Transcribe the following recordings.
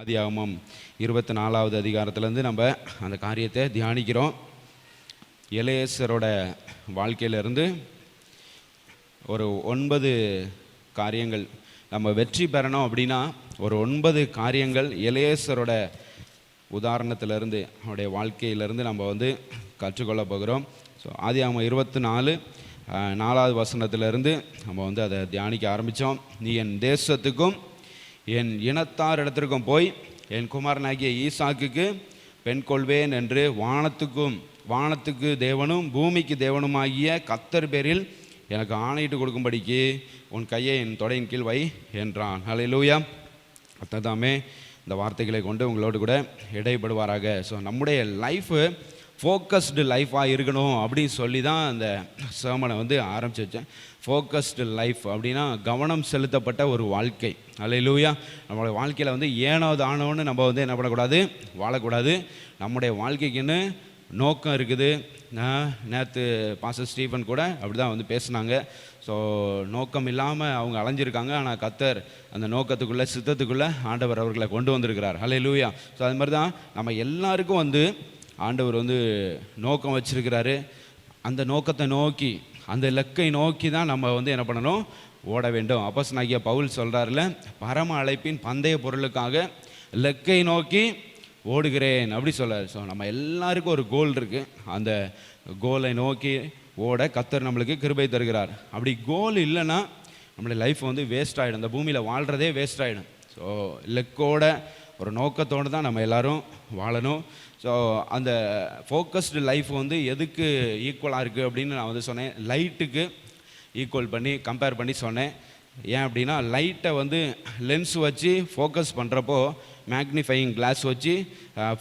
ஆதியாகமம் 24வது அதிகாரத்திலேருந்து நம்ம அந்த காரியத்தை தியானிக்கிறோம். எலியேசரோட வாழ்க்கையிலேருந்து ஒரு 9 காரியங்கள் நம்ம வெற்றி பெறணும் அப்படின்னா ஒரு 9 காரியங்கள் எலியேசரோட உதாரணத்திலேருந்து அவருடைய வாழ்க்கையிலேருந்து நம்ம கற்றுக்கொள்ள போகிறோம். ஸோ ஆதியாகமம் 24 வசனத்திலிருந்து நம்ம அதை தியானிக்க ஆரம்பித்தோம். நீ என் தேசத்துக்கும் என் இனத்தார் இடத்திற்கும் போய் என் குமாரனாகிய ஈசாக்குக்கு பெண் கொள்வேன் என்று வானத்துக்கு தேவனும் பூமிக்கு தேவனுமாகிய கர்த்தர் பேரில் எனக்கு ஆணையிட்டு கொடுக்கும்படிக்கு உன் கையை என் தொடையின் கீழ் வை என்றான். ஹல்லேலூயா. கர்த்தர் இந்த வார்த்தைகளை கொண்டு உங்களோடு கூட இடைப்படுவாராக. ஸோ நம்முடைய லைஃபு ஃபோக்கஸ்டு லைஃபாக இருக்கணும் அப்படின்னு சொல்லி தான் அந்த sermon ஆரம்பிச்சு வச்சேன். ஃபோக்கஸ்டு லைஃப் அப்படின்னா கவனம் செலுத்தப்பட்ட ஒரு வாழ்க்கை. ஹல்லேலூயா. நம்மளுடைய வாழ்க்கையில் ஏனோ தானோன்னு நம்ம என்ன பண்ணக்கூடாது, வாழக்கூடாது. நம்முடைய வாழ்க்கைக்குன்னு நோக்கம் இருக்குது. நேற்று பாஸ்டர் ஸ்டீஃபன் கூட அப்படி தான் பேசுனாங்க. ஸோ நோக்கம் இல்லாமல் அவங்க அலைஞ்சிருக்காங்க. ஆனால் கர்த்தர் அந்த நோக்கத்துக்குள்ளே சித்தத்துக்குள்ளே ஆண்டவர் அவர்களை கொண்டு வந்திருக்கிறார். ஹல்லேலூயா. ஸோ அது மாதிரி தான் நம்ம எல்லாருக்கும் ஆண்டவர் நோக்கம் வச்சிருக்கிறாரு. அந்த நோக்கத்தை நோக்கி அந்த இலக்கை நோக்கி தான் நம்ம என்ன பண்ணணும், ஓட வேண்டும். அப்போஸ்தலனாகிய பவுல் சொல்கிறார்ல, பரம அழைப்பின் பந்தய பொருளுக்காக இலக்கை நோக்கி ஓடுகிறேன் அப்படி சொல்கிறார். ஸோ நம்ம எல்லாருக்கும் ஒரு கோல் இருக்குது. அந்த கோலை நோக்கி ஓட கர்த்தர் நம்மளுக்கு கிருபை தருகிறார். அப்படி கோல் இல்லைன்னா நம்மளுடைய லைஃப் வேஸ்ட் ஆகிடும். இந்த பூமியில் வாழ்கிறதே வேஸ்ட் ஆகிடும். ஸோ இலக்கோட ஒரு நோக்கத்தோடு தான் நம்ம எல்லோரும் வாழணும். ஸோ அந்த ஃபோக்கஸ்டு லைஃப் எதுக்கு ஈக்குவலாக இருக்குது அப்படின்னு நான் சொன்னேன். லைட்டுக்கு ஈக்குவல் பண்ணி கம்பேர் பண்ணி சொன்னேன். ஏன் அப்படின்னா லைட்டை லென்ஸ் வச்சு ஃபோக்கஸ் பண்ணுறப்போ, மேக்னிஃபையிங் கிளாஸ் வச்சு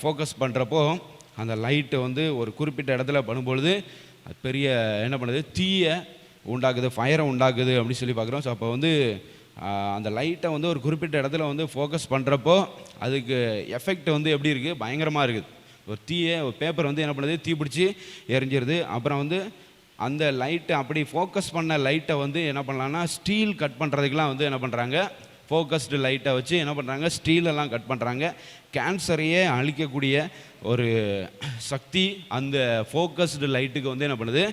ஃபோக்கஸ் பண்ணுறப்போ அந்த லைட்டு ஒரு குறிப்பிட்ட இடத்துல பண்ணும்பொழுது அது பெரிய என்ன பண்ணுது, தீயை உண்டாக்குது, ஃபயரை உண்டாக்குது அப்படின்னு சொல்லி பார்க்குறோம். ஸோ அப்போ அந்த லைட்டை ஒரு குறிப்பிட்ட இடத்துல ஃபோக்கஸ் பண்ணுறப்போ அதுக்கு எஃபெக்ட் எப்படி இருக்குது, பயங்கரமாக இருக்குது. ஒரு தீயை ஒரு பேப்பர் என்ன பண்ணுது, தீ பிடிச்சி எரிஞ்சிருது. அப்புறம் அந்த லைட்டை அப்படி ஃபோக்கஸ் பண்ண லைட்டை என்ன பண்ணலான்னா ஸ்டீல் கட் பண்ணுறதுக்கெலாம் என்ன பண்ணுறாங்க, ஃபோக்கஸ்டு லைட்டை வச்சு என்ன பண்ணுறாங்க, ஸ்டீலெல்லாம் கட் பண்ணுறாங்க. கேன்சரையே அழிக்கக்கூடிய ஒரு சக்தி அந்த ஃபோக்கஸ்டு லைட்டுக்கு என்ன பண்ணுது,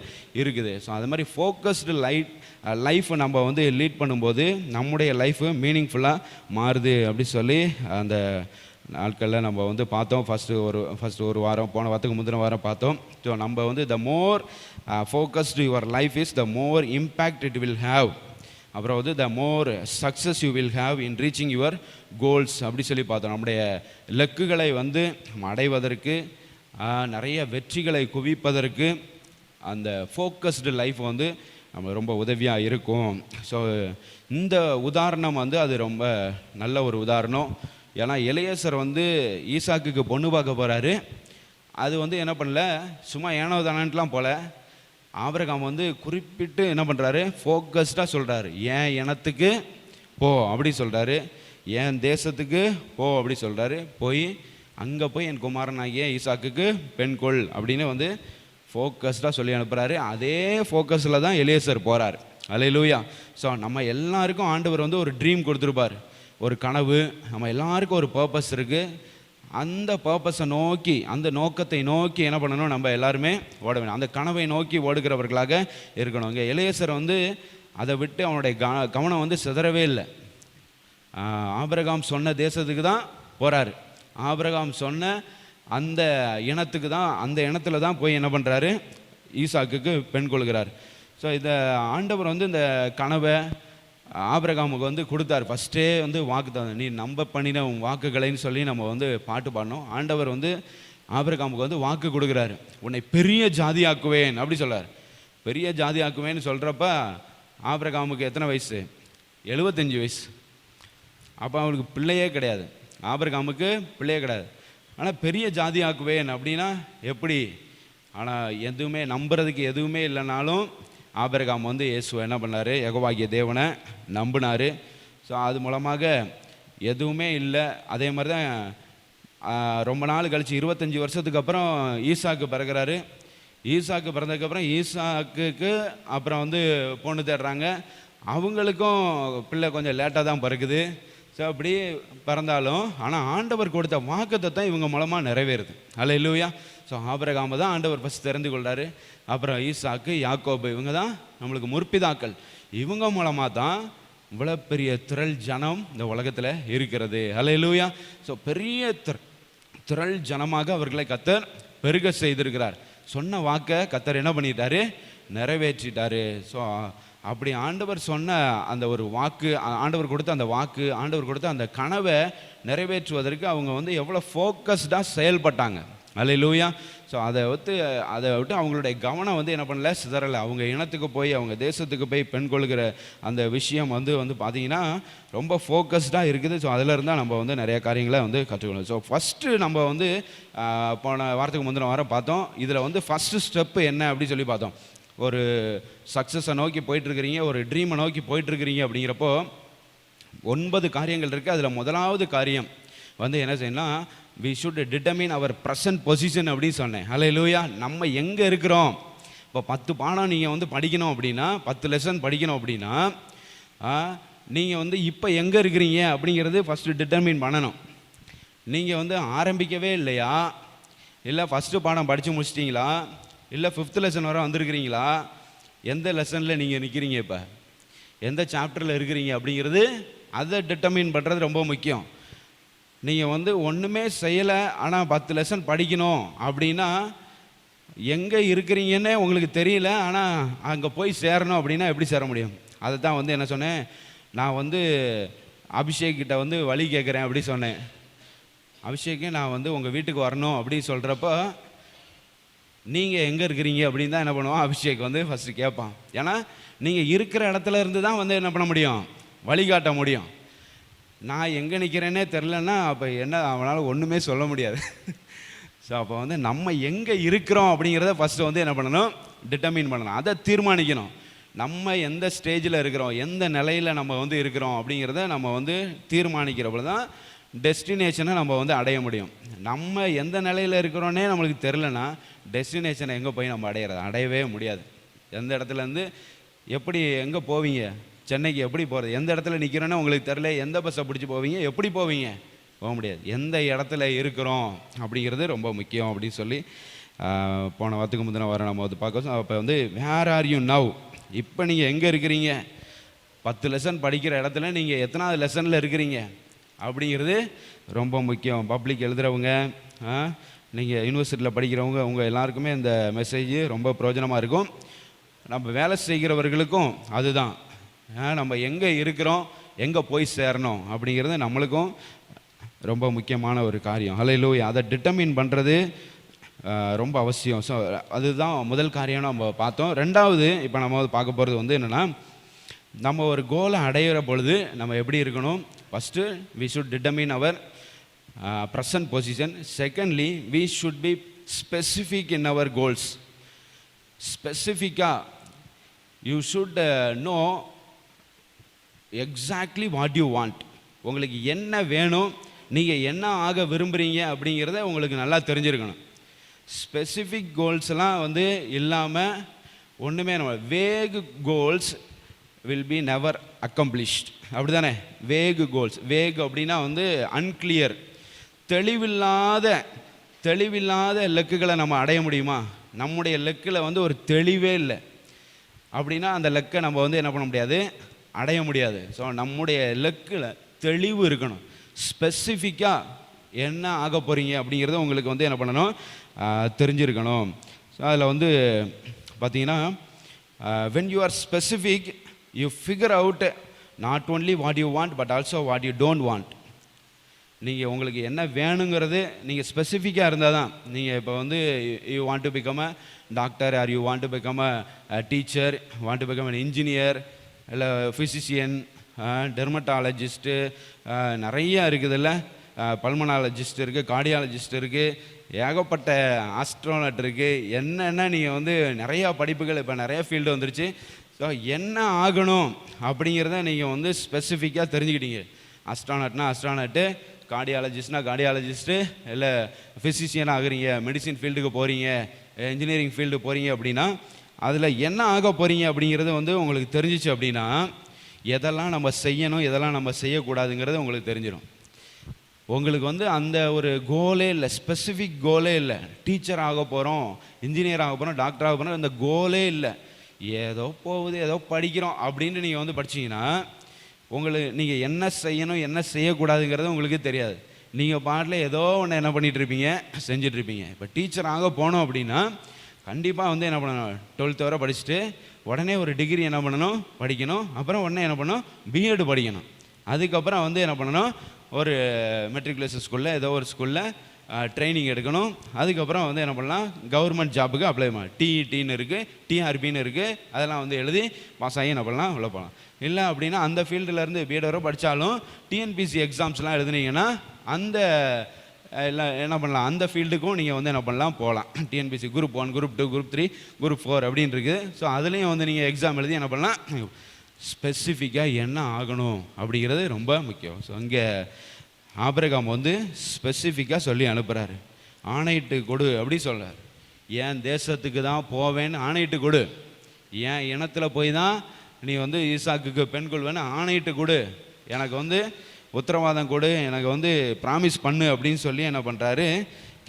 இருக்குது. ஸோ அது மாதிரி ஃபோக்கஸ்டு லைஃப்பை நம்ம லீட் பண்ணும்போது நம்முடைய லைஃபு மீனிங்ஃபுல்லாக மாறுது அப்படி சொல்லி அந்த நாட்களில் நம்ம பார்த்தோம். ஃபஸ்ட்டு ஒரு வாரம், போன வாரத்துக்கு முந்தின வாரம் பார்த்தோம். ஸோ நம்ம the more focused your life is the more impact it will have. அப்புறம் the more success you will have in reaching your goals அப்படி சொல்லி பார்த்தோம். நம்முடைய இலக்குகளை அடைவதற்கு, நிறைய வெற்றிகளை குவிப்பதற்கு அந்த ஃபோக்கஸ்டு லைஃப் நம்ம ரொம்ப உதவியாக இருக்கும். ஸோ இந்த உதாரணம் அது ரொம்ப நல்ல ஒரு உதாரணம். ஏன்னா எலியேசர் ஈசாக்குக்கு பொண்ணு பார்க்க போகிறாரு. அது என்ன பண்ணல, சும்மா ஏனோ தானன்ட்டுலாம் போல. ஆபிரகாம் குறிப்பிட்டு என்ன பண்ணுறாரு, ஃபோக்கஸ்டாக சொல்கிறாரு, என் இனத்துக்கு போ அப்படி சொல்கிறாரு, என் தேசத்துக்கு போ அப்படி சொல்கிறாரு. அங்கே போய் என் குமாரனாகிய ஈசாக்குக்கு பெண் கொள் அப்படின்னு ஃபோக்கஸ்டாக சொல்லி அனுப்புகிறாரு. அதே ஃபோக்கஸில் தான் எலியேசர் போகிறார். ஹல்லேலூயா. ஸோ நம்ம எல்லாருக்கும் ஆண்டவர் ஒரு ட்ரீம் கொடுத்துருப்பார், ஒரு கனவு. நம்ம எல்லாருக்கும் ஒரு பர்பஸ் இருக்குது. அந்த பர்பஸை நோக்கி, அந்த நோக்கத்தை நோக்கி என்ன பண்ணணும், நம்ம எல்லாருமே ஓட வேணும். அந்த கனவை நோக்கி ஓடுகிறவர்களாக இருக்கணும். இங்கே எலியேசர் அதை விட்டு அவனுடைய கவனம் சிதறவே இல்லை. ஆபிரகாம் சொன்ன தேசத்துக்கு தான் போகிறாரு. ஆபிரகாம் சொன்ன அந்த இனத்துக்கு தான், அந்த இனத்தில் தான் போய் என்ன பண்ணுறாரு, ஈசாக்குக்கு பெண் கொள்கிறார். ஸோ இதை ஆண்டவர் இந்த கனவை ஆபிரகாமுக்கு கொடுத்தார். ஃபஸ்ட்டே வாக்கு தான், நீ நம்ப பண்ணின உன் வாக்குகளைன்னு சொல்லி நம்ம பாட்டு பாடினோம். ஆண்டவர் ஆபிரகாமுக்கு வாக்கு கொடுக்குறாரு, உன்னை பெரிய ஜாதியாக்குவேன் அப்படி சொல்கிறார். பெரிய ஜாதியாக்குவேன்னு சொல்கிறப்ப ஆபிரகாமுக்கு எத்தனை வயசு, 75 வயசு. அப்போ அவனுக்கு பிள்ளையே கிடையாது, ஆபிரகாமுக்கு பிள்ளையே கிடையாது. ஆனால் பெரிய ஜாதியாக்குவேன் அப்படின்னா எப்படி? ஆனால் எதுவுமே நம்புறதுக்கு எதுவுமே இல்லைனாலும் ஆபிரகாம் இயேசுவை என்ன பண்ணார், யெகோவாகிய தேவனை நம்பினார். ஸோ அது மூலமாக எதுவுமே இல்லை. அதே மாதிரி தான் ரொம்ப நாள் கழித்து 25 வருஷத்துக்கு அப்புறம் ஈசாக்கு பிறகுறாரு. ஈசாக்கு பிறந்ததுக்கப்புறம் ஈசாக்குக்கு அப்புறம் பொண்ணு தேடுறாங்க. அவங்களுக்கும் பிள்ளை கொஞ்சம் லேட்டாக தான் பிறகுது. ஸோ ஸோ அப்படி பிறந்தாலும் ஆனால் ஆண்டவர் கொடுத்த வாக்குத்தத்தம் இவங்க மூலமாக நிறைவேறுது. அல்லேலூயா. ஸோ ஆபிரகாமை தான் ஆண்டவர் ஃபஸ்ட் தெரிந்து கொள்கிறாரு. அப்புறம் ஈசாக்கு, யாக்கோபு, இவங்க தான் நம்மளுக்கு முற்பிதாக்கள். இவங்க மூலமாக தான் இவ்வளோ பெரிய திரள் ஜனம் இந்த உலகத்தில் இருக்கிறது. அல்லேலூயா. ஸோ பெரிய திரள் ஜனமாக அவர்களை கர்த்தர் பெருக செய்திருக்கிறார். சொன்ன வாக்கை கர்த்தர் என்ன பண்ணிட்டாரு? நிறைவேற்றிட்டாரு. ஸோ அப்படி ஆண்டவர் சொன்ன அந்த ஒரு வாக்கு, ஆண்டவர் கொடுத்த அந்த வாக்கு, ஆண்டவர் கொடுத்த அந்த கனவை நிறைவேற்றுவதற்கு அவங்க எவ்வளோ ஃபோக்கஸ்டாக செயல்பட்டாங்க. அல்லேலூயா. ஸோ அதை விட்டு அவங்களுடைய கவனம் என்ன பண்ணல, சிதறலை. அவங்க இனத்துக்கு போய், அவங்க தேசத்துக்கு போய் பெண் கொள்கிற அந்த விஷயம் பார்த்தீங்கன்னா ரொம்ப ஃபோக்கஸ்டாக இருக்குது. ஸோ அதில் இருந்தால் நம்ம நிறைய காரியங்களை கற்றுக்கணும். ஸோ ஃபஸ்ட்டு நம்ம போன வாரத்துக்கு முந்தின வாரம் பார்த்தோம். இதில் ஃபஸ்ட்டு ஸ்டெப்பு என்ன அப்படின்னு சொல்லி பார்த்தோம். ஒரு சக்ஸஸை நோக்கி போயிட்டுருக்கிறீங்க, ஒரு ட்ரீமை நோக்கி போயிட்டுருக்கிறீங்க. அப்படிங்கிறப்போ 9 காரியங்கள் இருக்குது. அதில் முதலாவது காரியம் என்ன செய்யணும்னா, we should determine our present position அப்படின்னு சொன்னேன். அல்லேலூயா. நம்ம எங்கே இருக்கிறோம்? இப்போ 10 பாடம் நீங்கள் படிக்கணும் அப்படின்னா, 10 லெசன் படிக்கணும் அப்படின்னா, நீங்கள் இப்போ எங்கே இருக்கிறீங்க அப்படிங்கிறது ஃபஸ்ட்டு டிட்டர்மின் பண்ணணும். நீங்கள் ஆரம்பிக்கவே இல்லையா, இல்லை ஃபஸ்ட்டு பாடம் படித்து முடிச்சிட்டிங்களா, இல்லை 5th லெசன் வரை வந்திருக்கிறீங்களா, எந்த லெசனில் நீங்கள் நிற்கிறீங்க, இப்போ எந்த சாப்டரில் இருக்கிறீங்க அப்படிங்கிறது அதை டிட்டர்மின் பண்ணுறது ரொம்ப முக்கியம். நீங்கள் ஒன்றுமே செய்யலை, ஆனால் 10 லெசன் படிக்கணும் அப்படின்னா, எங்கே இருக்கிறீங்கன்னு உங்களுக்கு தெரியல, ஆனால் அங்கே போய் சேரணும் அப்படின்னா எப்படி சேர முடியும்? அதை தான் என்ன சொன்னேன், நான் அபிஷேக் கிட்ட வழி கேட்குறேன் அப்படி சொன்னேன். அபிஷேக்கே நான் உங்கள் வீட்டுக்கு வரணும் அப்படின்னு சொல்கிறப்போ, நீங்கள் எங்கே இருக்கிறீங்க அப்படின்னு தான் என்ன பண்ணுவோம், அபிஷேக் ஃபஸ்ட்டு கேட்பான். ஏன்னா நீங்கள் இருக்கிற இடத்துல இருந்து தான் என்ன பண்ண முடியும், வழிகாட்ட முடியும். நான் எங்கே நிற்கிறேன்னே தெரிலன்னா அப்போ அவனால் ஒன்றுமே சொல்ல முடியாது. ஸோ அப்போ நம்ம எங்கே இருக்கிறோம் அப்படிங்கிறத ஃபஸ்ட்டு என்ன பண்ணணும், டிட்டர்மின் பண்ணணும். அதை தீர்மானிக்கணும். நம்ம எந்த ஸ்டேஜில் இருக்கிறோம், எந்த நிலையில் நம்ம இருக்கிறோம் அப்படிங்கிறத நம்ம தீர்மானிக்கிறப்ப தான் டெஸ்டினேஷனை நம்ம அடைய முடியும். நம்ம எந்த நிலையில் இருக்கிறோன்னே நம்மளுக்கு தெரிலனா டெஸ்டினேஷனை எங்கே போய் நம்ம அடையவே முடியாது. எந்த இடத்துலேருந்து எப்படி எங்கே போவீங்க, சென்னைக்கு எப்படி போகிறது, எந்த இடத்துல நிற்கிறோன்னே உங்களுக்கு தெரில, எந்த பஸ்ஸை பிடிச்சி போவீங்க, எப்படி போவீங்க, போக முடியாது. எந்த இடத்துல இருக்கிறோம் அப்படிங்கிறது ரொம்ப முக்கியம் அப்படின்னு சொல்லி போன வாரத்துக்கு முந்தின வாரம் நம்ம பார்க்க. அப்போ வேர் ஆர் யூ நவ், இப்போ நீங்கள் எங்கே இருக்கிறீங்க, 10 லெசன் படிக்கிற இடத்துல நீங்கள் எத்தனாவது லெசனில் இருக்கிறீங்க அப்படிங்கிறது ரொம்ப முக்கியம். பப்ளிக் எழுதுகிறவங்க, நீங்கள் யூனிவர்சிட்டியில் படிக்கிறவங்க, உங்கள் எல்லாருக்குமே இந்த மெசேஜ் ரொம்ப பிரயோஜனமாக இருக்கும். நம்ம வேலை செய்கிறவர்களுக்கும் அதுதான். நம்ம எங்கே இருக்கிறோம், எங்கே போய் சேரணும் அப்படிங்கிறது நம்மளுக்கும் ரொம்ப முக்கியமான ஒரு காரியம். அல்லேலூயா. அதை டிட்டர்மின் பண்ணுறது ரொம்ப அவசியம். ஸோ அதுதான் முதல் காரியம் நம்ம பார்த்தோம். ரெண்டாவது இப்போ நம்ம பார்க்க போகிறது என்னென்னா, நம்ம ஒரு கோலை அடையிற பொழுது நம்ம எப்படி இருக்கணும். First we should determine our present position. Secondly, we should be specific in our goals. Specifica, you should know exactly what you want. உங்களுக்கு என்ன வேணும், நீங்கள் என்ன ஆக விரும்புகிறீங்க அப்படிங்கிறத உங்களுக்கு நல்லா தெரிஞ்சிருக்கணும். ஸ்பெசிஃபிக் கோல்ஸ்லாம் இல்லாமல் ஒன்றுமே நம்ம wake goals will be never accomplished. அப்படி தானே? வேக் கோல்ஸ், வேக் அப்படின்னா அன்கிளியர், தெளிவில்லாத லெக்குகளை நம்ம அடைய முடியுமா? நம்முடைய லெக்கில் ஒரு தெளிவே இல்லை அப்படின்னா அந்த லெக்கை நம்ம என்ன பண்ண முடியாது, அடைய முடியாது. ஸோ நம்முடைய லெக்கில் தெளிவு இருக்கணும். ஸ்பெசிஃபிக்காக என்ன ஆக போகிறீங்க அப்படிங்கிறத உங்களுக்கு என்ன பண்ணணும், தெரிஞ்சிருக்கணும். ஸோ அதில் பார்த்தீங்கன்னா when you are specific, you figure out not only what you want but also what you don't want. நீங்கள் உங்களுக்கு என்ன வேணுங்கிறது நீங்கள் ஸ்பெசிஃபிக்காக இருந்தால் தான். நீங்கள் இப்போ you want to become a doctor, are you want to become a teacher, want to become an engineer, இல்லை ஃபிசிஷியன், டெர்மட்டாலஜிஸ்ட்டு, நிறையா இருக்குதுல்ல, பல்மனாலஜிஸ்ட் இருக்குது, கார்டியாலஜிஸ்ட் இருக்குது, ஏகப்பட்ட ஆஸ்ட்ரோனட் இருக்குது. என்னென்ன நீங்கள் நிறையா படிப்புகள் இப்போ நிறையா ஃபீல்டு வந்துருச்சு. ஸோ என்ன ஆகணும் அப்படிங்கிறத நீங்கள் ஸ்பெசிஃபிக்காக தெரிஞ்சுக்கிட்டீங்க. அஸ்ட்ரானட்னா அஸ்ட்ரானட்டு, கார்டியாலஜிஸ்ட்னா கார்டியாலஜிஸ்ட்டு, இல்லை ஃபிசிஷியனாக ஆகுறீங்க, மெடிசின் ஃபீல்டுக்கு போகிறீங்க, இன்ஜினியரிங் ஃபீல்டு போகிறீங்க அப்படின்னா அதில் என்ன ஆக போகிறீங்க அப்படிங்கிறது உங்களுக்கு தெரிஞ்சிச்சு அப்படின்னா எதெல்லாம் நம்ம செய்யணும், எதெல்லாம் நம்ம செய்யக்கூடாதுங்கிறது உங்களுக்கு தெரிஞ்சிடும். உங்களுக்கு வந்து அந்த ஒரு கோலே இல்லை, ஸ்பெசிஃபிக் கோலே இல்லை. டீச்சர் ஆக போகிறோம், இன்ஜினியர் ஆக போகிறோம், டாக்டர் ஆக போகிறோம், இந்த கோலே இல்லை. ஏதோ போகுது, ஏதோ படிக்கிறோம் அப்படின்னு நீங்கள் வந்து படிச்சிங்கன்னா உங்களுக்கு நீங்கள் என்ன செய்யணும் என்ன செய்யக்கூடாதுங்கிறது உங்களுக்கு தெரியாது. நீங்கள் பாட்டில் ஏதோ ஒன்று என்ன பண்ணிகிட்ருப்பீங்க, செஞ்சிட்ருப்பீங்க. இப்போ டீச்சர் ஆக போனோம் அப்படின்னா கண்டிப்பாக வந்து என்ன பண்ணணும், 12th வரை படிச்சுட்டு உடனே ஒரு டிகிரி என்ன பண்ணணும், படிக்கணும். அப்புறம் உடனே என்ன பண்ணணும், பிஎட் படிக்கணும். அதுக்கப்புறம் வந்து என்ன பண்ணணும், ஒரு மெட்ரிகுலேஷன் ஸ்கூலில் ஏதோ ஒரு ஸ்கூலில் ட்ரைனிங் எடுக்கணும். அதுக்கப்புறம் வந்து என்ன பண்ணலாம், கவர்மெண்ட் ஜாபுக்கு அப்ளை பண்ணலாம். டிஇடின்னு இருக்குது, டிஆர்பின்னு இருக்குது, அதெல்லாம் வந்து எழுதி பாஸ் ஆகி என்ன பண்ணலாம், உள்ள போகலாம். இல்லை அப்படின்னா அந்த ஃபீல்டுலேருந்து பிஎட் வரை படித்தாலும் டிஎன்பிசி எக்ஸாம்ஸ்லாம் எழுதுனீங்கன்னா அந்த எல்லாம் என்ன பண்ணலாம், அந்த ஃபீல்டுக்கும் நீங்கள் வந்து என்ன பண்ணலாம், போகலாம். TNPSC group 1, group 2, group 3, group 4 அப்படின்னு இருக்குது. ஸோ அதுலேயும் வந்து நீங்கள் எக்ஸாம் எழுதி என்ன பண்ணலாம், ஸ்பெசிஃபிக்காக என்ன ஆகணும் அப்படிங்கிறது ரொம்ப முக்கியம். ஸோ இங்கே ஆபிரகாம் வந்து ஸ்பெசிஃபிக்காக சொல்லி அனுப்புகிறாரு. ஆணையிட்டு கொடு அப்படி சொல்கிறார். என் தேசத்துக்கு தான் போவேன்னு ஆணையிட்டு கொடு, என் இனத்தில் போய் தான் நீ வந்து ஈசாக்குக்கு பெண் கொள்வேன்னு ஆணையிட்டு கொடு, எனக்கு வந்து உத்தரவாதம் கொடு, எனக்கு வந்து ப்ராமிஸ் பண்ணு அப்படின்னு சொல்லி என்ன பண்ணுறாரு,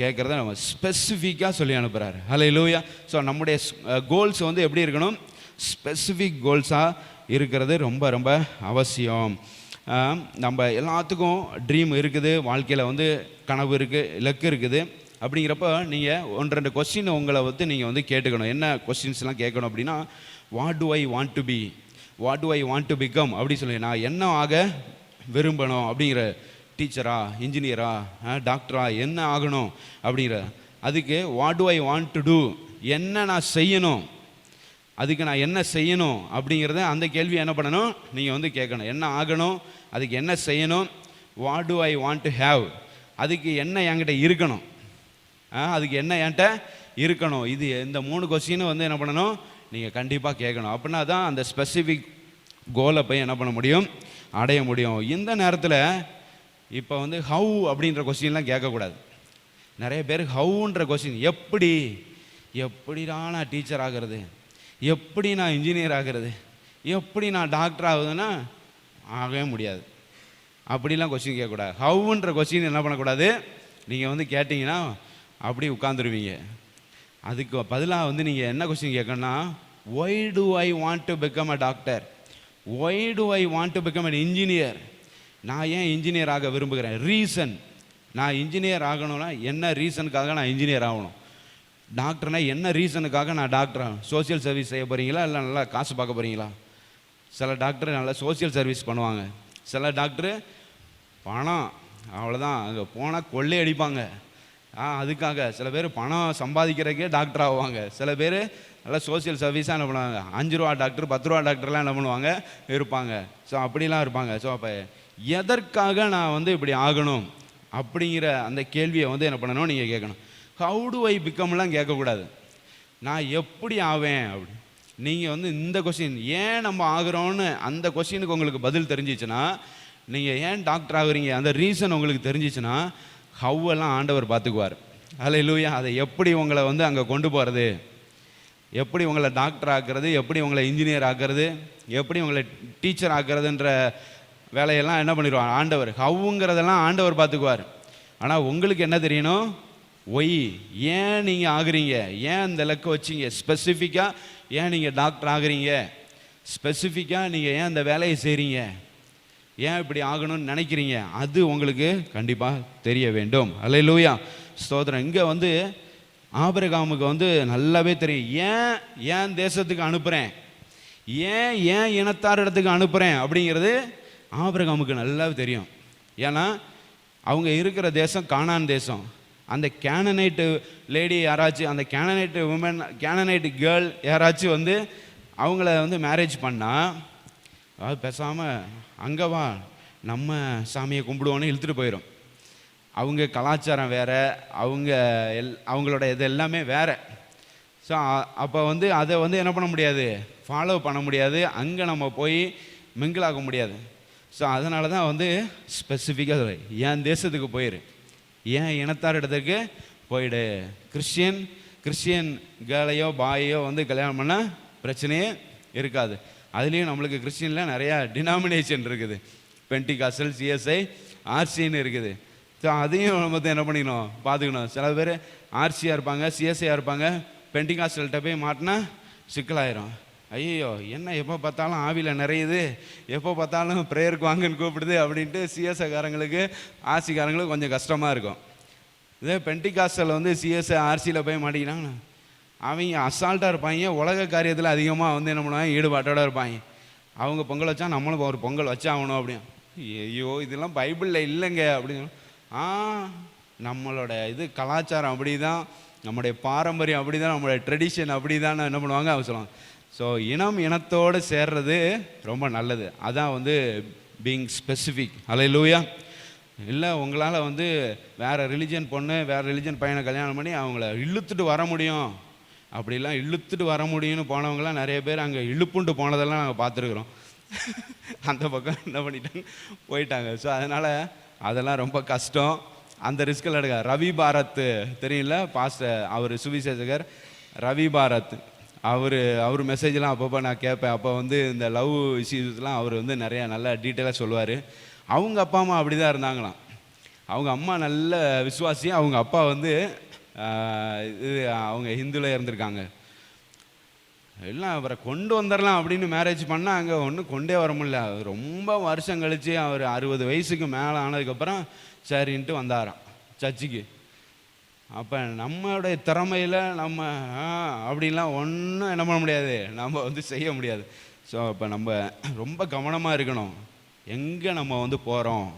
கேட்குறத நம்ம ஸ்பெசிஃபிக்காக சொல்லி அனுப்புகிறாரு. ஹல்லேலூயா. ஸோ நம்முடைய கோல்ஸ் வந்து எப்படி இருக்கணும், ஸ்பெசிஃபிக் கோல்ஸாக இருக்கிறது ரொம்ப ரொம்ப அவசியம். நம்ம எல்லாத்துக்கும் ட்ரீம் இருக்குது, வாழ்க்கையில் வந்து கனவு இருக்குது, இலக்கு இருக்குது. அப்படிங்கிறப்ப நீங்கள் 1-2 கொஸ்டின் உங்களை வந்து நீங்கள் வந்து கேட்டுக்கணும். என்ன கொஸ்டின்ஸ்லாம் கேட்கணும் அப்படின்னா, what do I want to be, what do I want to become அப்படி சொல்லி, நான் என்ன ஆக விரும்பணும் அப்படிங்கிற, டீச்சரா, இன்ஜினியரா, டாக்டரா, என்ன ஆகணும் அப்படிங்கிற. அதுக்கு what do I want to do, என்ன நான் செய்யணும், அதுக்கு நான் என்ன செய்யணும் அப்படிங்கிறத அந்த கேள்வி என்ன பண்ணணும், நீங்கள் வந்து கேட்கணும். என்ன ஆகணும், அதுக்கு என்ன செய்யணும். What do I want to have, அதுக்கு என்ன என்கிட்ட இருக்கணும், அதுக்கு என்ன என்கிட்ட இருக்கணும். இது இந்த 3 கொஸ்டினும் வந்து என்ன பண்ணணும், நீங்கள் கண்டிப்பாக கேட்கணும். அப்படின்னா தான் அந்த ஸ்பெசிஃபிக் கோலை போய் என்ன பண்ண முடியும், அடைய முடியும். இந்த நேரத்தில் இப்போ வந்து ஹவு அப்படின்ற கொஸ்டின்லாம் கேட்கக்கூடாது. நிறைய பேர் ஹவுன்ற கொஸ்டின், எப்படி, எப்படிடா நான் டீச்சர் ஆகிறது, எப்படி நான் இன்ஜினியர் ஆகிறது, எப்படி நான் டாக்டர் ஆகுதுன்னா ஆகவே முடியாது. அப்படிலாம் கொஸ்டின் கேட்கக்கூடாது. ஹவுன்ற கொஸ்டின் என்ன பண்ணக்கூடாது, நீங்கள் வந்து கேட்டிங்கன்னா அப்படி உட்காந்துருவீங்க. அதுக்கு பதிலாக வந்து நீங்கள் என்ன கொஸ்டின் கேட்கணும்னா, why do I want to become a doctor, why do I want to become an engineer, நான் ஏன் இன்ஜினியர் ஆக விரும்புகிறேன், ரீசன், நான் இன்ஜினியர் ஆகணும்னா என்ன ரீசனுக்காக நான் இன்ஜினியர் ஆகணும், டாக்டர்னா என்ன ரீசனுக்காக நான் டாக்டர் ஆகணும். சோசியல் சர்வீஸ் செய்ய போகிறீங்களா, இல்லை நல்லா காசு பார்க்க போகிறீங்களா? சில டாக்டர் நல்லா சோசியல் சர்வீஸ் பண்ணுவாங்க, சில டாக்டரு பணம் அவ்வளோதான், அங்கே போனால் கொள்ளை அடிப்பாங்க. அதுக்காக சில பேர் பணம் சம்பாதிக்கிறதுக்கே டாக்டர் ஆகுவாங்க. சில பேர் நல்லா சோசியல் சர்வீஸாக என்ன பண்ணுவாங்க, 5 ரூபா டாக்டர், 10 ரூபா டாக்டர்லாம் என்ன பண்ணுவாங்க, இருப்பாங்க. ஸோ அப்படிலாம் இருப்பாங்க. ஸோ அப்போ எதற்காக நான் வந்து இப்படி ஆகணும் அப்படிங்கிற அந்த கேள்வியை வந்து என்ன பண்ணணும், நீங்கள் கேட்கணும். ஹவு டு ஐ பிகம்லாம் கேட்கக்கூடாது, நான் எப்படி ஆவேன் அப்படி. நீங்கள் வந்து இந்த கொஸ்டின் ஏன் நம்ம ஆகிறோன்னு அந்த கொஸ்டினுக்கு உங்களுக்கு பதில் தெரிஞ்சிச்சுன்னா, நீங்கள் ஏன் டாக்டர் ஆகுறீங்க அந்த ரீசன் உங்களுக்கு தெரிஞ்சிச்சுன்னா, ஹவ்வெல்லாம் ஆண்டவர் பார்த்துக்குவார். ஹல்லேலூயா. அதை எப்படி உங்களை வந்து அங்கே கொண்டு போகிறது, எப்படி உங்களை டாக்டர் ஆக்குறது, எப்படி உங்களை இன்ஜினியர் ஆக்குறது, எப்படி உங்களை டீச்சர் ஆக்குறதுன்ற வேலையெல்லாம் என்ன பண்ணிடுவார் ஆண்டவர். ஹவ்வுங்கிறதெல்லாம் ஆண்டவர் பார்த்துக்குவார். ஆனால் உங்களுக்கு என்ன தெரியணும், ஒய், ஏன் நீங்கள் ஆகுறீங்க, ஏன் இந்த இலக்கு வச்சிங்க, ஸ்பெசிஃபிக்காக ஏன் நீங்கள் டாக்டர் ஆகுறீங்க, ஸ்பெசிஃபிக்காக நீங்கள் ஏன் இந்த வேலையை செய்கிறீங்க, ஏன் இப்படி ஆகணும்னு நினைக்கிறீங்க, அது உங்களுக்கு கண்டிப்பாக தெரிய வேண்டும். அல்லேலூயா, ஸ்தோத்திரம். இங்கே வந்து ஆபிரகாமுக்கு வந்து நல்லாவே தெரியும், ஏன் தேசத்துக்கு அனுப்புகிறேன், ஏன் இனத்தார் இடத்துக்கு அனுப்புகிறேன் அப்படிங்கிறது ஆபிரகாமுக்கு நல்லாவே தெரியும். ஏன்னா அவங்க இருக்கிற தேசம் கானான் தேசம். அந்த கேனனைட்டு லேடி யாராச்சும், அந்த கேனனைட்டு உமன், கேனனைட்டு கேர்ள் யாராச்சும் வந்து அவங்கள வந்து மேரேஜ் பண்ணால், அது பேசாமல் அங்கே வா நம்ம சாமியை கும்பிடுவோன்னு இழுத்துட்டு போயிடும். அவங்க கலாச்சாரம் வேறு, அவங்களோட இது எல்லாமே வேறு. ஸோ அப்போ வந்து அதை வந்து என்ன பண்ண முடியாது, ஃபாலோ பண்ண முடியாது, அங்கே நம்ம போய் மிங்கிளாக முடியாது. ஸோ அதனால தான் வந்து ஸ்பெசிஃபிக்காக என் தேசத்துக்கு போயிரு, ஏன் இனத்தார் இடத்துக்கு போயிடு. கிறிஸ்டியன் கேர்ளையோ பாயோ வந்து கல்யாணம் பண்ணால் பிரச்சனையே இருக்காது. அதுலேயும் நம்மளுக்கு கிறிஸ்டினில் நிறையா டினாமினேஷன் இருக்குது. பென்டிகாஸ்டல், சிஎஸ்ஐ, ஆர்சின்னு இருக்குது. ஸோ அதையும் நம்ம என்ன பண்ணிக்கணும், பார்த்துக்கணும். சில பேர் ஆர்சியாக இருப்பாங்க, சிஎஸ்ஐயாக இருப்பாங்க, பென்டிகாஸ்டல்கிட்ட போய் மாட்டினா சிக்கலாயிரும். ஐயோ என்ன எப்போ பார்த்தாலும் ஆவியில் நிறையுது, எப்போ பார்த்தாலும் ப்ரேயருக்கு வாங்கன்னு கூப்பிடுது அப்படின்ட்டு சிஎஸ்ஐக்காரங்களுக்கு, ஆர்சிக்காரங்களுக்கு கொஞ்சம் கஷ்டமாக இருக்கும். இதே பென்டிகாஸ்டல் வந்து சிஎஸ்ஐ, ஆர்சியில் போய் மாட்டிக்கிட்டாங்கன்னா அவங்க அசால்ட்டாக இருப்பாங்க. உலக காரியத்தில் அதிகமாக வந்து என்ன பண்ணுவாங்க, ஈடுபாட்டோடு இருப்பாங்க. அவங்க பொங்கல் வச்சா நம்மளும் ஒரு பொங்கல் வச்சாகணும் அப்படின்னு. ஐயோ இதெல்லாம் பைபிளில் இல்லைங்க அப்படின்னு. நம்மளோட இது கலாச்சாரம் அப்படி தான், நம்முடைய பாரம்பரியம் அப்படி தான், நம்மளுடைய ட்ரெடிஷன் அப்படி தான் என்ன பண்ணுவாங்க அவங்க சொல்லுவாங்க. ஸோ இனத்தோடு சேர்றது ரொம்ப நல்லது. அதான் வந்து பீயிங் ஸ்பெசிஃபிக். அல்லேலூயா. இல்லை உங்களால் வந்து வேறு ரிலிஜன் பொண்ணு வேறு ரிலிஜன் பையனை கல்யாணம் பண்ணி அவங்கள இழுத்துட்டு வர முடியும், அப்படிலாம் இழுத்துட்டு வர முடியும்னு போனவங்களாம் நிறைய பேர் அங்கே இழுப்புண்டு போனதெல்லாம் நாங்கள் பார்த்துருக்குறோம். அந்த பக்கம் என்ன பண்ணிட்டாங்க, போயிட்டாங்க. ஸோ அதனால் அதெல்லாம் ரொம்ப கஷ்டம், அந்த ரிஸ்கில் எடுக்க. ரவி பாரத் தெரியல, பாஸ்டர், அவர் சுவிசேஷகர் ரவி பாரத், அவர் மெசேஜ்லாம் அப்பப்போ நான் கேட்பேன். அப்போ வந்து இந்த லவ் இஷ்யூஸ்லாம் அவர் வந்து நிறையா நல்லா டீட்டெயிலாக சொல்லுவார். அவங்க அப்பா அம்மா அப்படி தான் இருந்தாங்களாம். அவங்க அம்மா நல்ல விசுவாசி, அவங்க அப்பா வந்து அவங்க ஹிந்துவில் இருந்திருக்காங்க. எல்லாம் அவரை கொண்டு வந்துடலாம் அப்படின்னு மேரேஜ் பண்ணால் அங்கே ஒன்றும் கொண்டே வர முடியல. ரொம்ப வருஷம் கழித்து அவர் 60 வயசுக்கு மேலே ஆனதுக்கப்புறம் சரின்ட்டு வந்தாராம் சர்ச்சுக்கு. அப்போ நம்மளுடைய திறமையில் நம்ம அப்படின்லாம் ஒன்றும் என்ன பண்ண முடியாது, நம்ம வந்து செய்ய முடியாது. ஸோ இப்போ நம்ம ரொம்ப கவனமாக இருக்கணும். எங்கே நம்ம வந்து போகிறோம்,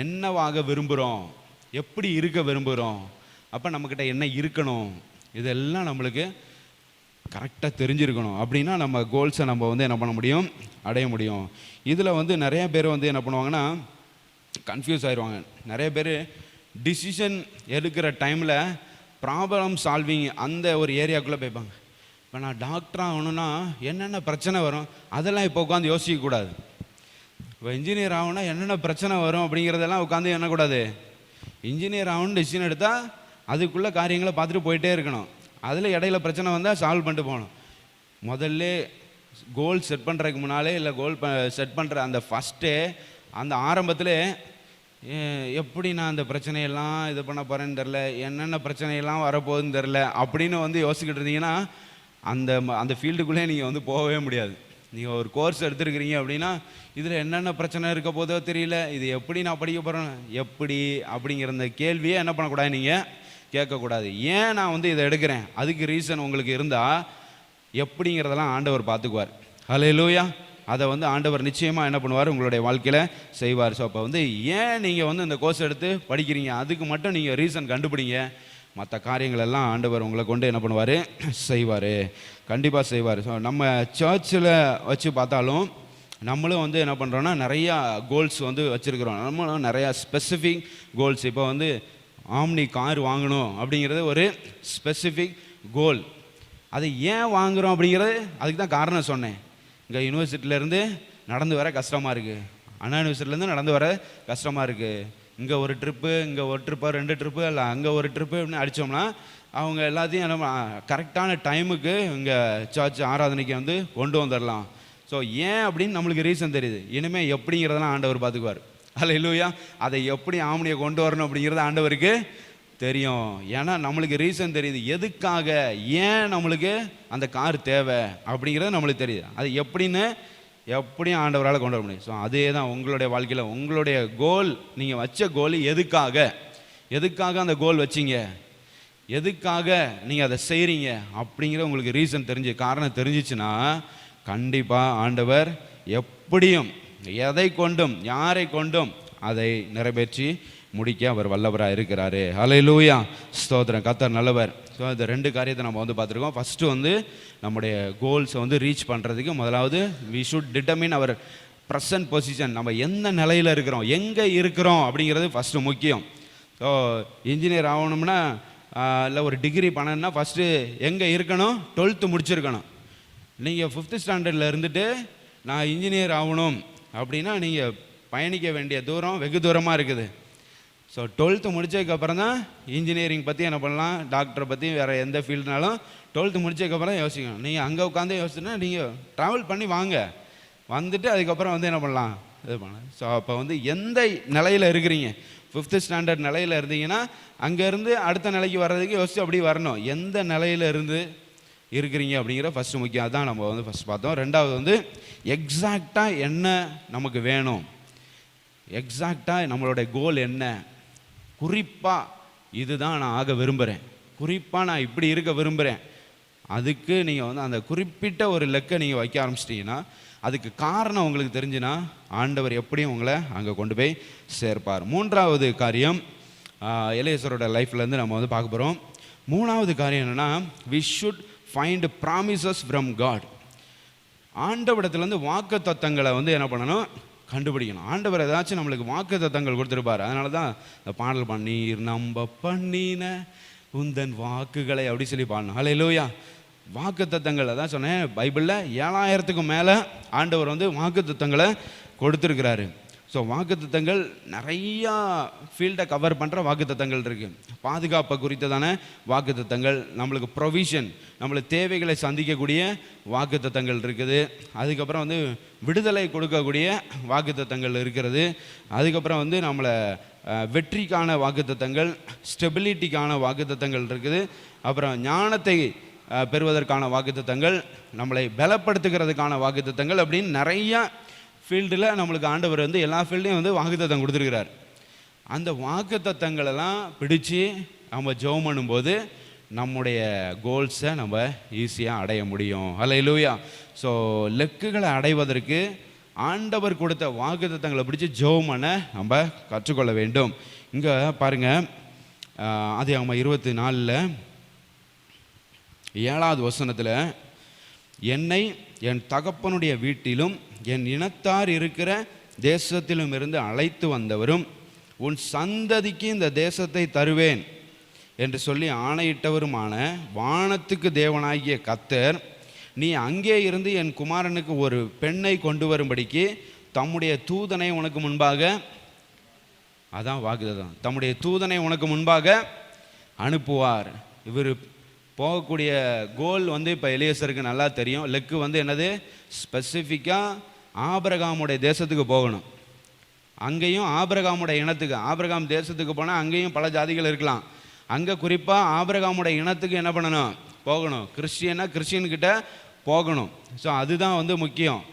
என்னவாக விரும்புகிறோம், எப்படி இருக்க விரும்புகிறோம், அப்போ நம்மக்கிட்ட என்ன இருக்கணும், இதெல்லாம் நம்மளுக்கு கரெக்டாக தெரிஞ்சிருக்கணும். அப்படின்னா நம்ம கோல்ஸை நம்ம வந்து என்ன பண்ண முடியும், அடைய முடியும். இதில் வந்து நிறைய பேர் வந்து என்ன பண்ணுவாங்கன்னா கன்ஃபியூஸ் ஆயிடுவாங்க. நிறைய பேர் டிசிஷன் எடுக்கிற டைமில் ப்ராப்ளம் சால்விங் அந்த ஒரு ஏரியாக்குள்ளே போய்ப்பாங்க. இப்போ நான் டாக்டர் ஆகணுன்னா என்னென்ன பிரச்சனை வரும் அதெல்லாம் இப்போ உட்காந்து யோசிக்கக்கூடாது. இப்போ இன்ஜினியர் ஆகணும்னா என்னென்ன பிரச்சனை வரும் அப்படிங்கிறதெல்லாம் உட்காந்து என்னக்கூடாது. இன்ஜினியர் ஆகணும்னு டிசிஷன் எடுத்தால் அதுக்குள்ளே காரியங்களை பார்த்துட்டு போயிட்டே இருக்கணும். அதில் இடையில பிரச்சனை வந்தால் சால்வ் பண்ணிட்டு போகணும். முதல்ல கோல் செட் பண்ணுறதுக்கு முன்னாலே, இல்லை கோல் செட் பண்ணுற அந்த ஃபஸ்ட்டே அந்த ஆரம்பத்தில் எப்படி நான் அந்த பிரச்சனையெல்லாம் இது பண்ண போகிறேன்னு தெரில, என்னென்ன பிரச்சனையெல்லாம் வரப்போகுதுன்னு தெரில அப்படின்னு வந்து யோசிக்கிட்டு இருந்தீங்கன்னா அந்த ஃபீல்டுக்குள்ளே நீங்கள் வந்து போகவே முடியாது. நீங்கள் ஒரு கோர்ஸ் எடுத்துருக்கிறீங்க அப்படின்னா இதில் என்னென்ன பிரச்சனை இருக்க போதோ தெரியல, இது எப்படி நான் படிக்க போகிறேன் எப்படி அப்படிங்கிற அந்த கேள்வியே என்ன பண்ணக்கூடாது, நீங்கள் கேட்கக்கூடாது. ஏன் நான் வந்து இதை எடுக்கிறேன், அதுக்கு ரீசன் உங்களுக்கு இருந்தால் எப்படிங்கிறதெல்லாம் ஆண்டவர் பார்த்துக்குவார். ஹல்லேலூயா. அதை வந்து ஆண்டவர் நிச்சயமாக என்ன பண்ணுவார், உங்களுடைய வாழ்க்கையில் செய்வார். ஸோ அப்போ வந்து ஏன் நீங்கள் வந்து இந்த கோர்ஸ் எடுத்து படிக்கிறீங்க, அதுக்கு மட்டும் நீங்கள் ரீசன் கண்டுபிடிங்க. மற்ற காரியங்கள் எல்லாம் ஆண்டவர் உங்களை கொண்டு என்ன பண்ணுவார், செய்வார், கண்டிப்பாக செய்வார். ஸோ நம்ம சர்ச்சில் வச்சு பார்த்தாலும் நம்மளும் வந்து என்ன பண்ணுறோன்னா நிறையா கோல்ஸ் வந்து வச்சுருக்கிறோம். நம்மளும் நிறையா ஸ்பெசிஃபிக் கோல்ஸ். இப்போ வந்து ஆம்னி கார் வாங்கணும் அப்படிங்கிறது ஒரு ஸ்பெசிஃபிக் கோல். அது ஏன் வாங்குகிறோம் அப்படிங்கிறது அதுக்கு தான் காரணம் சொன்னேன். இங்கே யூனிவர்சிட்டியிலேருந்து நடந்து வர கஷ்டமாக இருக்குது, அண்ணா யூனிவர்சிட்டிலேருந்து நடந்து வர கஷ்டமாக இருக்குது. இங்கே ஒரு ட்ரிப்பு, இங்கே ஒரு ட்ரிப்பு, 2 ட்ரிப்பு, இல்லை அங்கே ஒரு ட்ரிப்பு அப்படின்னு அடித்தோம்னா அவங்க எல்லாத்தையும் என்ன கரெக்டான டைமுக்கு இங்கே சர்ச் ஆராதனைக்கு வந்து கொண்டு வந்துடலாம். ஸோ ஏன் அப்படின்னு நம்மளுக்கு ரீசன் தெரியுது. இனிமேல் எப்படிங்கிறதெல்லாம் ஆண்டவர் பார்த்துக்குவார். அல்லேலூயா. அதை எப்படி ஆம்னியை கொண்டு வரணும் அப்படிங்கிறது ஆண்டவருக்கு தெரியும். ஏன்னா நம்மளுக்கு ரீசன் தெரியுது, எதுக்காக ஏன் நம்மளுக்கு அந்த கார் தேவை அப்படிங்கிறது நம்மளுக்கு தெரியுது. அது எப்படியும் ஆண்டவரால் கொண்டு வர முடியும். ஸோ அதே தான் உங்களுடைய வாழ்க்கையில் உங்களுடைய கோல், நீங்கள் வச்ச கோல் எதுக்காக அந்த கோல் வச்சிங்க, எதுக்காக நீங்கள் அதை செய்கிறீங்க அப்படிங்கிற உங்களுக்கு ரீசன் காரணம் தெரிஞ்சிச்சுன்னா கண்டிப்பாக ஆண்டவர் எப்படியும் எதை கொண்டும் யாரை கொண்டும் அதை நிறைவேற்றி முடிக்க அவர் வல்லவராக இருக்கிறாரு. ஹல்லேலூயா. ஸ்தோத்திரம். கர்த்தர் நல்லவர். ஸோ இந்த 2 காரியத்தை நம்ம வந்து பார்த்துருக்கோம். ஃபஸ்ட்டு வந்து நம்முடைய கோல்ஸை வந்து ரீச் பண்ணுறதுக்கு முதலாவது we should determine our present position. நம்ம எந்த நிலையில் இருக்கிறோம், எங்கே இருக்கிறோம் அப்படிங்கிறது ஃபஸ்ட்டு முக்கியம். ஸோ இன்ஜினியர் ஆகணும்னா இல்லை ஒரு டிகிரி பண்ணணும்னா ஃபஸ்ட்டு எங்கே இருக்கணும், 12th முடிச்சிருக்கணும். நீங்கள் 5th ஸ்டாண்டர்டில் இருந்துட்டு நான் இன்ஜினியர் ஆகணும் அப்படின்னா நீங்கள் பயணிக்க வேண்டிய தூரம் வெகு தூரமாக இருக்குது. ஸோ 12th முடிச்சதுக்கப்புறம் தான் இன்ஜினியரிங் பற்றி என்ன பண்ணலாம், டாக்டரை பற்றி வேறு எந்த ஃபீல்டுனாலும் 12th முடிச்சதுக்கப்புறம் யோசிக்கணும். நீங்கள் அங்கே உட்காந்து யோசிச்சுன்னா நீங்கள் ட்ராவல் பண்ணி வாங்க, வந்துட்டு அதுக்கப்புறம் வந்து என்ன பண்ணலாம் இது பண்ணலாம். ஸோ அப்போ வந்து எந்த நிலையில் இருக்கிறீங்க, 5th ஸ்டாண்டர்ட் நிலையில் இருந்தீங்கன்னா அங்கேருந்து அடுத்த நிலைக்கு வர்றதுக்கு யோசிச்சு அப்படி வரணும். எந்த நிலையில் இருந்து இருக்கிறீங்க அப்படிங்கிற ஃபஸ்ட்டு முக்கியம். அதான் நம்ம வந்து ஃபஸ்ட் பார்த்தோம். ரெண்டாவது வந்து எக்ஸாக்டாக என்ன நமக்கு வேணும், எக்ஸாக்டாக நம்மளுடைய கோல் என்ன, குறிப்பாக இதுதான் நான் ஆக விரும்புகிறேன், குறிப்பாக நான் இப்படி இருக்க விரும்புகிறேன். அதுக்கு நீங்கள் வந்து அந்த குறிப்பிட்ட ஒரு இலக்கை நீங்கள் வைக்க ஆரம்பிச்சிட்டிங்கன்னா, அதுக்கு காரணம் உங்களுக்கு தெரிஞ்சுன்னா ஆண்டவர் எப்படியும் உங்களை அங்கே கொண்டு போய் சேர்ப்பார். மூன்றாவது காரியம் எலியேசரோட லைஃப்லேருந்து நம்ம வந்து பார்க்க போகிறோம். மூணாவது காரியம் என்னென்னா, we should find promises from God. ஆண்டவரிடத்துலேருந்து வாக்கு தத்தங்களை வந்து என்ன பண்ணணும், கண்டுபிடிக்கணும். ஆண்டவர் ஏதாச்சும் நம்மளுக்கு வாக்கு தத்தங்கள் கொடுத்துருப்பார். அதனால தான் இந்த பாடல் பண்ணீர் நம்ப பண்ணின உந்தன் வாக்குகளை அப்படி சொல்லி பாடணும். ஹல்லேலூயா. வாக்கு தத்தங்கள் அதான் சொன்னேன், பைபிளில் 7000க்கும் மேலே ஆண்டவர் வந்து வாக்கு தத்தங்களை கொடுத்துருக்கிறாரு. ஸோ வாக்கு தத்தங்கள் நிறையா ஃபீல்டை கவர் பண்ணுற வாக்கு தத்தங்கள் இருக்குது. பாதுகாப்பை குறித்ததான வாக்கு தத்தங்கள், நம்மளுக்கு ப்ரொவிஷன், நம்மளுக்கு தேவைகளை சந்திக்கக்கூடிய வாக்கு தத்தங்கள் இருக்குது. அதுக்கப்புறம் வந்து விடுதலை கொடுக்கக்கூடிய வாக்கு தத்தங்கள் இருக்கிறது. அதுக்கப்புறம் வந்து நம்மளை வெற்றிக்கான வாக்கு தத்தங்கள், ஸ்டெபிலிட்டிக்கான வாக்கு தத்தங்கள் இருக்குது. அப்புறம் ஞானத்தை பெறுவதற்கான வாக்கு தத்தங்கள், நம்மளை பலப்படுத்துகிறதுக்கான வாக்கு தத்தங்கள் அப்படின்னு நிறையா ஃபீல்டில் நம்மளுக்கு ஆண்டவர் வந்து எல்லா ஃபீல்டையும் வந்து வாக்குத்தத்தம் கொடுத்துருக்கிறார். அந்த வாக்குத்தத்தங்களெல்லாம் பிடிச்சி நம்ம ஜெபம் பண்ணும்போது நம்முடைய கோல்ஸை நம்ம ஈஸியாக அடைய முடியும். ஹல்லேலூயா. ஸோ லெக்குகளை அடைவதற்கு ஆண்டவர் கொடுத்த வாக்குத்தத்தங்களை பிடிச்சி ஜெபம் பண்ண நம்ம கற்றுக்கொள்ள வேண்டும். இங்கே பாருங்கள், ஆதியாகமம் 24 7வது வசனத்தில், என்னை என் தகப்பனுடைய வீட்டிலும் என் இனத்தார் இருக்கிற தேசத்திலும் இருந்து அழைத்து வந்தவரும் உன் சந்ததிக்கு இந்த தேசத்தை தருவேன் என்று சொல்லி ஆணையிட்டவருமான வானத்துக்கு தேவனாகிய கர்த்தர், நீ அங்கே இருந்து என் குமாரனுக்கு ஒரு பெண்ணை கொண்டு வரும்படிக்கு தம்முடைய தூதனை உனக்கு முன்பாக, அதான் வாக்குதான், தம்முடைய தூதனை உனக்கு முன்பாக அனுப்புவார். இவர் போகக்கூடிய கோல் வந்து இப்போ எலியேசருக்கு நல்லா தெரியும். லெக்கு வந்து என்னது, ஸ்பெசிஃபிக்காக ஆபிரகாமுடைய தேசத்துக்கு போகணும். அங்கேயும் ஆபிரகாமுடைய இனத்துக்கு, ஆபிரகாம் தேசத்துக்கு போனால் அங்கேயும் பல ஜாதிகள் இருக்கலாம். அங்கே குறிப்பாக ஆபிரகாமுடைய இனத்துக்கு என்ன பண்ணணும், போகணும். கிறிஸ்டியன்கிட்ட போகணும். ஸோ அதுதான் வந்து முக்கியம்.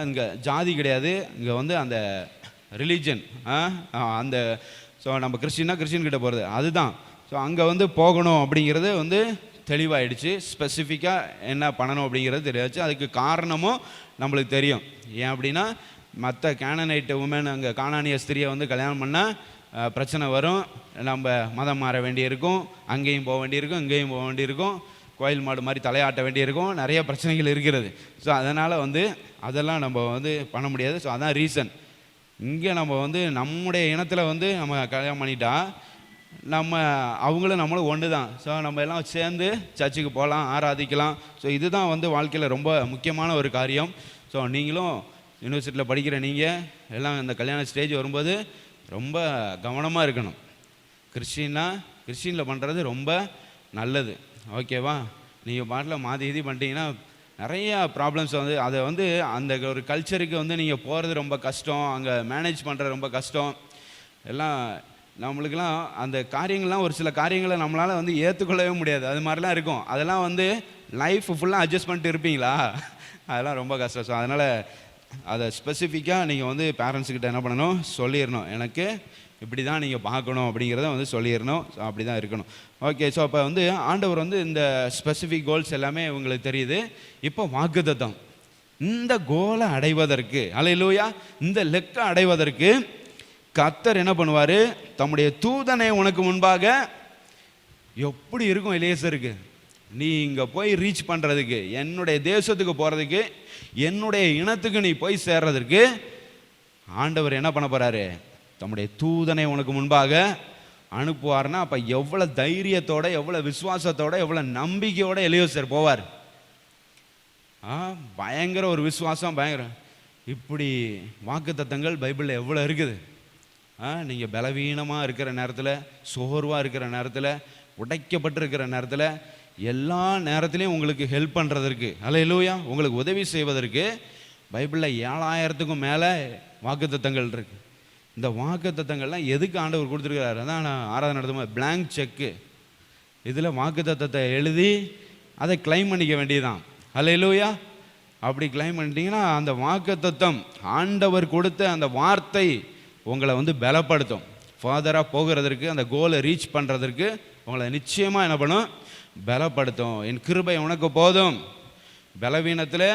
இங்கே ஜாதி கிடையாது, இங்கே வந்து அந்த ரிலீஜன், அந்த ஸோ நம்ம கிறிஸ்டியன்கிட்ட போகிறது அதுதான். ஸோ அங்கே வந்து போகணும் அப்படிங்கிறது வந்து தெளிவாயிடுச்சு. ஸ்பெசிஃபிக்காக என்ன பண்ணணும் அப்படிங்கிறது தெரியாச்சு. அதுக்கு காரணமும் நம்மளுக்கு தெரியும். ஏன் அப்படின்னா, மற்ற கேனனைட் உமன், அங்கே கானானிய ஸ்திரியை வந்து கல்யாணம் பண்ணால் பிரச்சனை வரும், நம்ம மதம் மாற வேண்டியிருக்கும், அங்கேயும் போக வேண்டியிருக்கும், இங்கேயும் போக வேண்டியிருக்கும், கோயில் மாடு மாதிரி தலையாட்ட வேண்டியிருக்கும், நிறைய பிரச்சனைகள் இருக்கிறது. ஸோ அதனால் வந்து அதெல்லாம் நம்ம வந்து பண்ண முடியாது. ஸோ அதான் ரீசன். இங்கே நம்ம வந்து நம்முடைய இனத்தில் வந்து நம்ம கல்யாணம் பண்ணிட்டா அவங்களும் நம்மளும் ஒன்று தான். ஸோ நம்ம எல்லாம் சேர்ந்து சர்ச்சுக்கு போகலாம், ஆராதிக்கலாம். ஸோ இதுதான் வந்து வாழ்க்கையில் ரொம்ப முக்கியமான ஒரு காரியம். ஸோ நீங்களும் யூனிவர்சிட்டியில் படிக்கிற நீங்கள் எல்லாம் இந்த கல்யாண ஸ்டேஜ் வரும்போது ரொம்ப கவனமாக இருக்கணும். கிறிஸ்டினில் பண்ணுறது ரொம்ப நல்லது, ஓகேவா? நீங்கள் பாட்டில் மாற்றி இது பண்ணிட்டீங்கன்னா நிறையா ப்ராப்ளம்ஸ் வந்து, அதை வந்து அந்த ஒரு கல்ச்சருக்கு வந்து நீங்கள் போகிறது ரொம்ப கஷ்டம், அங்கே மேனேஜ் பண்ணுறது ரொம்ப கஷ்டம். எல்லாம் நம்மளுக்கெல்லாம் அந்த காரியங்கள்லாம், ஒரு சில காரியங்களை நம்மளால் வந்து ஏற்றுக்கொள்ளவே முடியாது, அது மாதிரிலாம் இருக்கும். அதெல்லாம் வந்து லைஃப் ஃபுல்லாக அட்ஜஸ்ட் பண்ணிட்டு இருப்பீங்களா, அதெல்லாம் ரொம்ப கஷ்டம். ஸோ அதனால் அதை ஸ்பெசிஃபிக்காக நீங்கள் வந்து பேரண்ட்ஸுக்கிட்ட என்ன பண்ணணும், சொல்லிடணும். எனக்கு இப்படி தான் நீங்கள் பார்க்கணும் அப்படிங்கிறத வந்து சொல்லிடணும். ஸோ அப்படி தான் இருக்கணும். ஓகே. ஸோ அப்போ வந்து ஆண்டவர் வந்து இந்த ஸ்பெசிஃபிக் கோல்ஸ் எல்லாமே உங்களுக்கு தெரியுது. இப்போ வாக்குத்தத்தம், இந்த கோலை அடைவதற்கு, அல்லேலூயா, இந்த லெக்கை அடைவதற்கு கர்த்தர் என்ன பண்ணுவார், தம்முடைய தூதனை உனக்கு முன்பாக, எப்படி இருக்கும் எலியேசருக்கு, நீ இங்கே போய் ரீச் பண்ணுறதுக்கு, என்னுடைய தேசத்துக்கு போகிறதுக்கு, என்னுடைய இனத்துக்கு நீ போய் சேர்றதுக்கு ஆண்டவர் என்ன பண்ண போகிறாரு, தம்முடைய தூதனை உனக்கு முன்பாக அனுப்புவார்னா அப்போ எவ்வளோ தைரியத்தோட, எவ்வளோ விசுவாசத்தோட, எவ்வளோ நம்பிக்கையோட எலியேசர் போவார். பயங்கர ஒரு விசுவாசம், பயங்கர. இப்படி வாக்குத்தத்தங்கள் பைபிளில் எவ்வளோ இருக்குது. நீங்கள் பலவீனமாக இருக்கிற நேரத்தில், சோர்வாக இருக்கிற நேரத்தில், உடைக்கப்பட்டிருக்கிற நேரத்தில், எல்லா நேரத்துலையும் உங்களுக்கு ஹெல்ப் பண்ணுறதற்கு, அல்லேலூயா, உங்களுக்கு உதவி செய்வதற்கு பைபிளில் 7000க்கும் மேலே வாக்குத்தத்தங்கள் இருக்குது. இந்த வாக்குத்தத்தங்கள்லாம் எதுக்கு ஆண்டவர் கொடுத்துருக்கிறாரு? அதான் நான் ஆராதனை நடத்தும் பிளாங்க் செக்கு. இதில் வாக்குத்தத்தத்தை எழுதி அதை கிளைம் பண்ணிக்க வேண்டியதுதான். அல்லேலூயா. அப்படி கிளைம் பண்ணிட்டீங்கன்னா அந்த வாக்குத்தத்தம், ஆண்டவர் கொடுத்த அந்த வார்த்தை உங்களை பலப்படுத்தும். ஃபாதராக போகிறதற்கு, அந்த கோலை ரீச் பண்ணுறதற்கு உங்களை நிச்சயமாக என்ன பண்ணும்? பலப்படுத்தும். என் கிருபை உனக்கு போதும், பலவீனத்தில்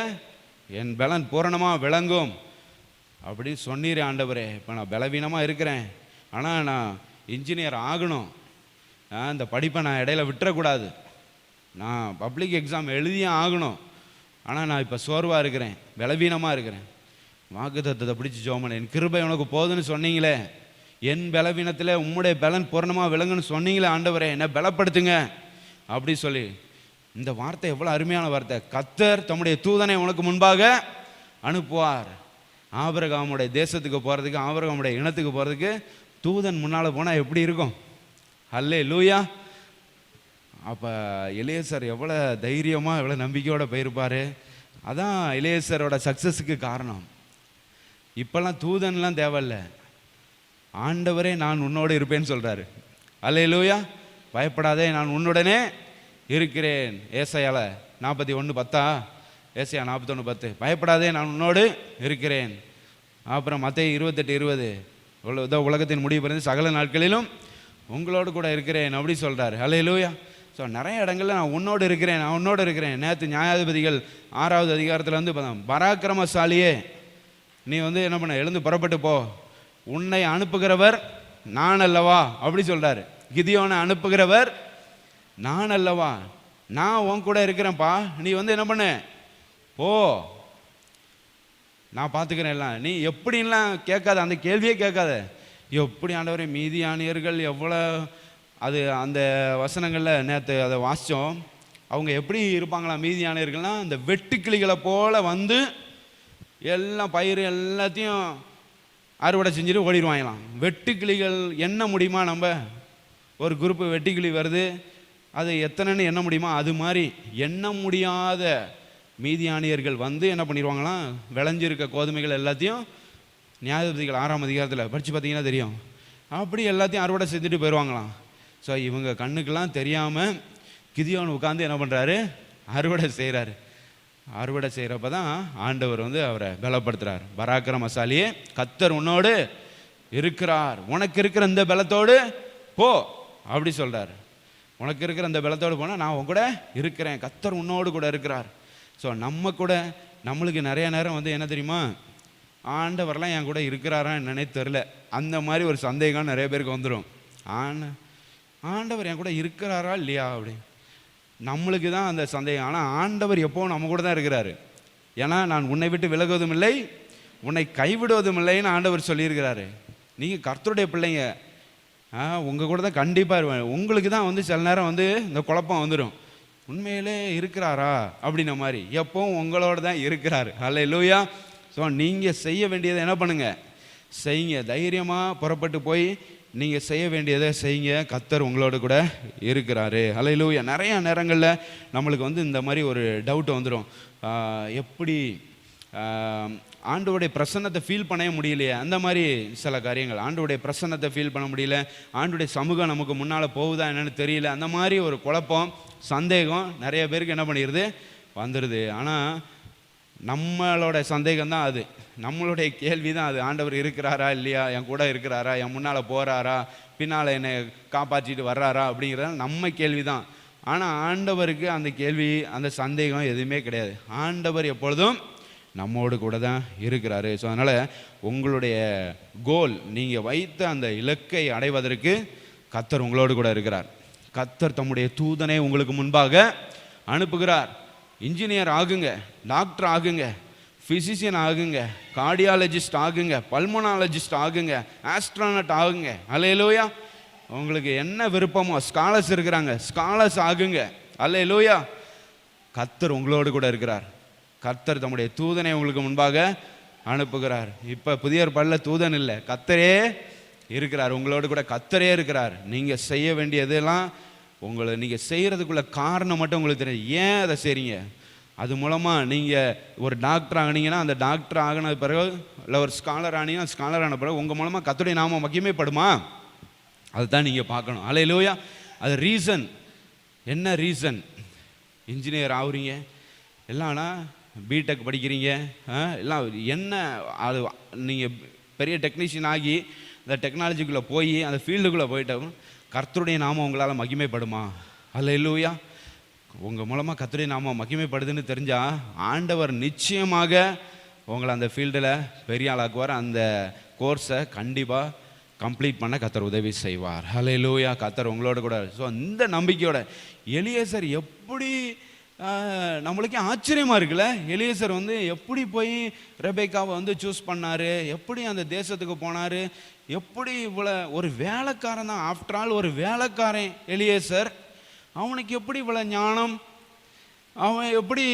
என் பலன் பூரணமாக விளங்கும் அப்படின்னு சொன்னீரே ஆண்டவரே. இப்போ நான் பலவீனமாக இருக்கிறேன், ஆனால் நான் இன்ஜினியர் ஆகணும், இந்த படிப்பை நான் இடையில விட்டுறக்கூடாது, நான் பப்ளிக் எக்ஸாம் எழுதியும் ஆகணும், ஆனால் நான் இப்போ சோர்வாக இருக்கிறேன், பலவீனமாக இருக்கிறேன். வாக்குத்தத்தத்தை பிடிச்சி ஜோமன், என் கிருபை உனக்கு போதுன்னு சொன்னீங்களே, என் பலவீனத்தில் உம்முடைய பலன் பூரணமாக விளங்குன்னு சொன்னீங்களே ஆண்டவரே, என்னை பலப்படுத்துங்க அப்படி சொல்லி. இந்த வார்த்தை எவ்வளோ அருமையான வார்த்தை. கர்த்தர் தம்முடைய தூதனை உனக்கு முன்பாக அனுப்புவார். ஆபிரகாமுடைய தேசத்துக்கு போகிறதுக்கு, ஆபிரகாமுடைய இனத்துக்கு போகிறதுக்கு தூதன் முன்னால் போனால் எப்படி இருக்கும்? அல்லேலூயா. அப்போ எலியேசர் எவ்வளோ தைரியமாக, எவ்வளோ நம்பிக்கையோடு போயிருப்பார். அதான் எலியேசரோட சக்ஸஸுக்கு காரணம். இப்போல்லாம் தூதன்லாம் தேவையில்ல, ஆண்டவரே நான் உன்னோடு இருப்பேன்னு சொல்கிறாரு. அல்லேலூயா. பயப்படாதே, நான் உன்னுடனே இருக்கிறேன். ஏசாயால 41:10, ஏசாயா 41:10, பயப்படாதே நான் உன்னோடு இருக்கிறேன். அப்புறம் மத்தேயு 28:20, உலகத்தின் முடிவு பிறந்து சகல நாட்களிலும் உங்களோடு கூட இருக்கிறேன் அப்படி சொல்கிறாரு. அல்லேலூயா. ஸோ நிறைய இடங்களில் நான் உன்னோடு இருக்கிறேன், நான் உன்னோடு இருக்கிறேன். நேற்று நியாயாதிபதிகள் 6வது அதிகாரத்தில் பராக்கிரமசாலியே நீ என்ன பண்ண, எழுந்து புறப்பட்டு போ, உன்னை அனுப்புகிறவர் நான் அல்லவா அப்படி சொல்கிறாரு. கிதியோனை அனுப்புகிறவர் நான் அல்லவா, நான் உன் கூட இருக்கிறேன்ப்பா, நீ என்ன பண்ணு, போ, நான் பார்த்துக்கிறேன் எல்லாம். நீ எப்படின்லாம் கேட்காத, அந்த கேள்வியே கேட்காத. எப்படி ஆண்டவரே, மீதியானியர்கள் எவ்வளோ, அது அந்த வசனங்களில் நேற்று அதை வாசித்தோம். அவங்க எப்படி இருப்பாங்களாம் மீதியானியர்கள்லாம், அந்த வெட்டுக்கிளிகளை போல் எல்லாம் பயிர் எல்லாத்தையும் அறுவடை செஞ்சுட்டு ஓடிடுவாங்களாம். வெட்டுக்கிளிகள் எண்ண முடியுமா? நம்ம ஒரு குரூப்பு வெட்டுக்கிளி வருது, அது எத்தனைன்னு எண்ண முடியுமா? அது மாதிரி எண்ண முடியாத மீதியானியர்கள் என்ன பண்ணிடுவாங்களாம், விளைஞ்சிருக்க கோதுமைகள் எல்லாத்தையும், நியாயாதிபதிகள் 6ஆம் அதிகாரத்தில் படித்து பார்த்தீங்கன்னா தெரியும், அப்படி எல்லாத்தையும் அறுவடை செஞ்சுட்டு போயிடுவாங்களாம். ஸோ இவங்க கண்ணுக்கெல்லாம் தெரியாமல் கிதியோன் உட்காந்து என்ன பண்ணுறாரு, அறுவடை செய்கிறாரு. அறுவடை செய்கிறப்ப தான் ஆண்டவர் அவரை பலப்படுத்துகிறார். பராக்கிரமசாலியே கர்த்தர் உன்னோடு இருக்கிறார், உனக்கு இருக்கிற இந்த பலத்தோடு போ அப்படி சொல்கிறார். உனக்கு இருக்கிற அந்த பலத்தோடு போனால் நான் உன் கூட இருக்கிறேன், கர்த்தர் உன்னோடு கூட இருக்கிறார். ஸோ நம்ம கூட, நம்மளுக்கு நிறைய நேரம் என்ன தெரியுமா, ஆண்டவரெலாம் என் கூட இருக்கிறாரா என்னன்னே தெரில, அந்த மாதிரி ஒரு சந்தேகம் நிறைய பேருக்கு வந்துடும். ஆண்டவர் என் கூட இருக்கிறாரா இல்லையா அப்படி நம்மளுக்கு தான் அந்த சந்தேகம். ஆனால் ஆண்டவர் எப்போவும் நம்ம கூட தான் இருக்கிறாரு. ஏன்னா நான் உன்னை விட்டு விலகுவதும் இல்லை, உன்னை கைவிடுவதும் இல்லைன்னு ஆண்டவர் சொல்லியிருக்கிறாரு. நீங்கள் கர்த்தருடைய பிள்ளைங்க, உங்கள் கூட தான் கண்டிப்பாக இருவேன். உங்களுக்கு தான் சில நேரம் இந்த குழப்பம் வந்துடும், உண்மையிலே இருக்கிறாரா அப்படின்ன மாதிரி. எப்போவும் உங்களோட தான் இருக்கிறாரு. அல்லேலூயா. ஸோ நீங்கள் செய்ய வேண்டியதை என்ன பண்ணுங்கள், செய்யுங்க. தைரியமாக புறப்பட்டு போய் நீங்கள் செய்ய வேண்டியதை செய்யுங்க, கர்த்தர் உங்களோட கூட இருக்கிறாரு. அல்லேலூயா. நிறைய நேரங்களில் நம்மளுக்கு இந்த மாதிரி ஒரு டவுட் வந்துடும், எப்படி ஆண்டவருடைய பிரசன்னத்தை ஃபீல் பண்ணவே முடியலையே, அந்த மாதிரி சில காரியங்கள். ஆண்டவருடைய பிரசன்னத்தை ஃபீல் பண்ண முடியல, ஆண்டவருடைய சமூகம் நமக்கு முன்னால் போகுதா என்னன்னு தெரியல, அந்த மாதிரி ஒரு குழப்பம், சந்தேகம் நிறைய பேருக்கு என்ன பண்ணிடுது, வந்துடுது. ஆனால் நம்மளோட சந்தேகம் தான் அது, நம்மளுடைய கேள்வி தான் அது. ஆண்டவர் இருக்கிறாரா இல்லையா, என் கூட இருக்கிறாரா, என் முன்னால் போகிறாரா, பின்னால் என்னை காப்பாற்றிட்டு வர்றாரா அப்படிங்கிறத நம்ம கேள்வி தான். ஆனால் ஆண்டவருக்கு அந்த கேள்வி, அந்த சந்தேகம் எதுவுமே கிடையாது. ஆண்டவர் எப்பொழுதும் நம்மோடு கூட தான் இருக்கிறாரு. ஸோ அதனால் உங்களுடைய கோல், நீங்கள் வைத்த அந்த இலக்கை அடைவதற்கு கர்த்தர் உங்களோடு கூட இருக்கிறார். கர்த்தர் தம்முடைய தூதனை உங்களுக்கு முன்பாக அனுப்புகிறார். இன்ஜினியர் ஆகுங்க, டாக்டர் ஆகுங்க, ஃபிசிஷியன் ஆகுங்க, கார்டியாலஜிஸ்ட் ஆகுங்க, பல்மனாலஜிஸ்ட் ஆகுங்க, ஆஸ்ட்ரானட் ஆகுங்க. அல்லேலூயா. உங்களுக்கு என்ன விருப்பமோ, ஸ்காலர்ஸ் இருக்கிறாங்க, ஸ்காலர்ஸ் ஆகுங்க. அல்லேலூயா. கர்த்தர் உங்களோடு கூட இருக்கிறார். கர்த்தர் தம்முடைய தூதனை உங்களுக்கு முன்பாக அனுப்புகிறார். இப்போ புதிய ஏற்பாட்டில் தூதன் இல்லை, கர்த்தரே இருக்கிறார். உங்களோடு கூட கர்த்தரே இருக்கிறார். நீங்கள் செய்ய வேண்டியதெல்லாம் நீங்கள் செய்கிறதுக்குள்ள காரணம் மட்டும் உங்களுக்கு தெரியும். ஏன் அதை செய்கிறீங்க? அது மூலமாக நீங்கள் ஒரு டாக்டர் ஆகினீங்கன்னா அந்த டாக்டர் ஆகின பிறகு, இல்லை ஒரு ஸ்காலர் ஆனீங்கன்னா ஸ்காலர் ஆன பிறகு உங்கள் மூலமாக கர்த்தருடைய நாமம் மகிமைப்படுமா? அதுதான் நீங்கள் பார்க்கணும். அல்லேலூயா. அது ரீசன் என்ன? ரீசன் இன்ஜினியர் ஆகுறீங்க எல்லாம்னா, பிடெக் படிக்கிறீங்க எல்லாம் என்ன, அது நீங்கள் பெரிய டெக்னீஷியன் ஆகி இந்த டெக்னாலஜிக்குள்ளே போய் அந்த ஃபீல்டுக்குள்ளே போயிட்டோம், கர்த்தருடைய நாமம் உங்களால் மகிமைப்படுமா? அல்லேலூயா. உங்கள் மூலமாக கர்த்தருடைய நாமம் மகிமைப்படுதுன்னு தெரிஞ்சால் ஆண்டவர் நிச்சயமாக உங்களை அந்த ஃபீல்டில் பெரிய ஆளாக்குவார். அந்த கோர்ஸை கண்டிப்பாக கம்ப்ளீட் பண்ண கர்த்தர் உதவி செய்வார். அல்லேலூயா. கர்த்தர் உங்களோட கூட. ஸோ இந்த நம்பிக்கையோட எலியேசர் எப்படி, நம்மளுக்கே ஆச்சரியமாக இருக்குல்ல, எலியேசர் எப்படி போய் ரெபேக்காவை சூஸ் பண்ணார், எப்படி அந்த தேசத்துக்கு போனார், எப்படி இவ்வளோ ஒரு வேலைக்காரன் தான், ஆஃப்டர் ஆல் ஒரு வேலைக்காரன் எலியேசர், அவனுக்கு எப்படி இவ்வளோ ஞானம், அவன் எப்படி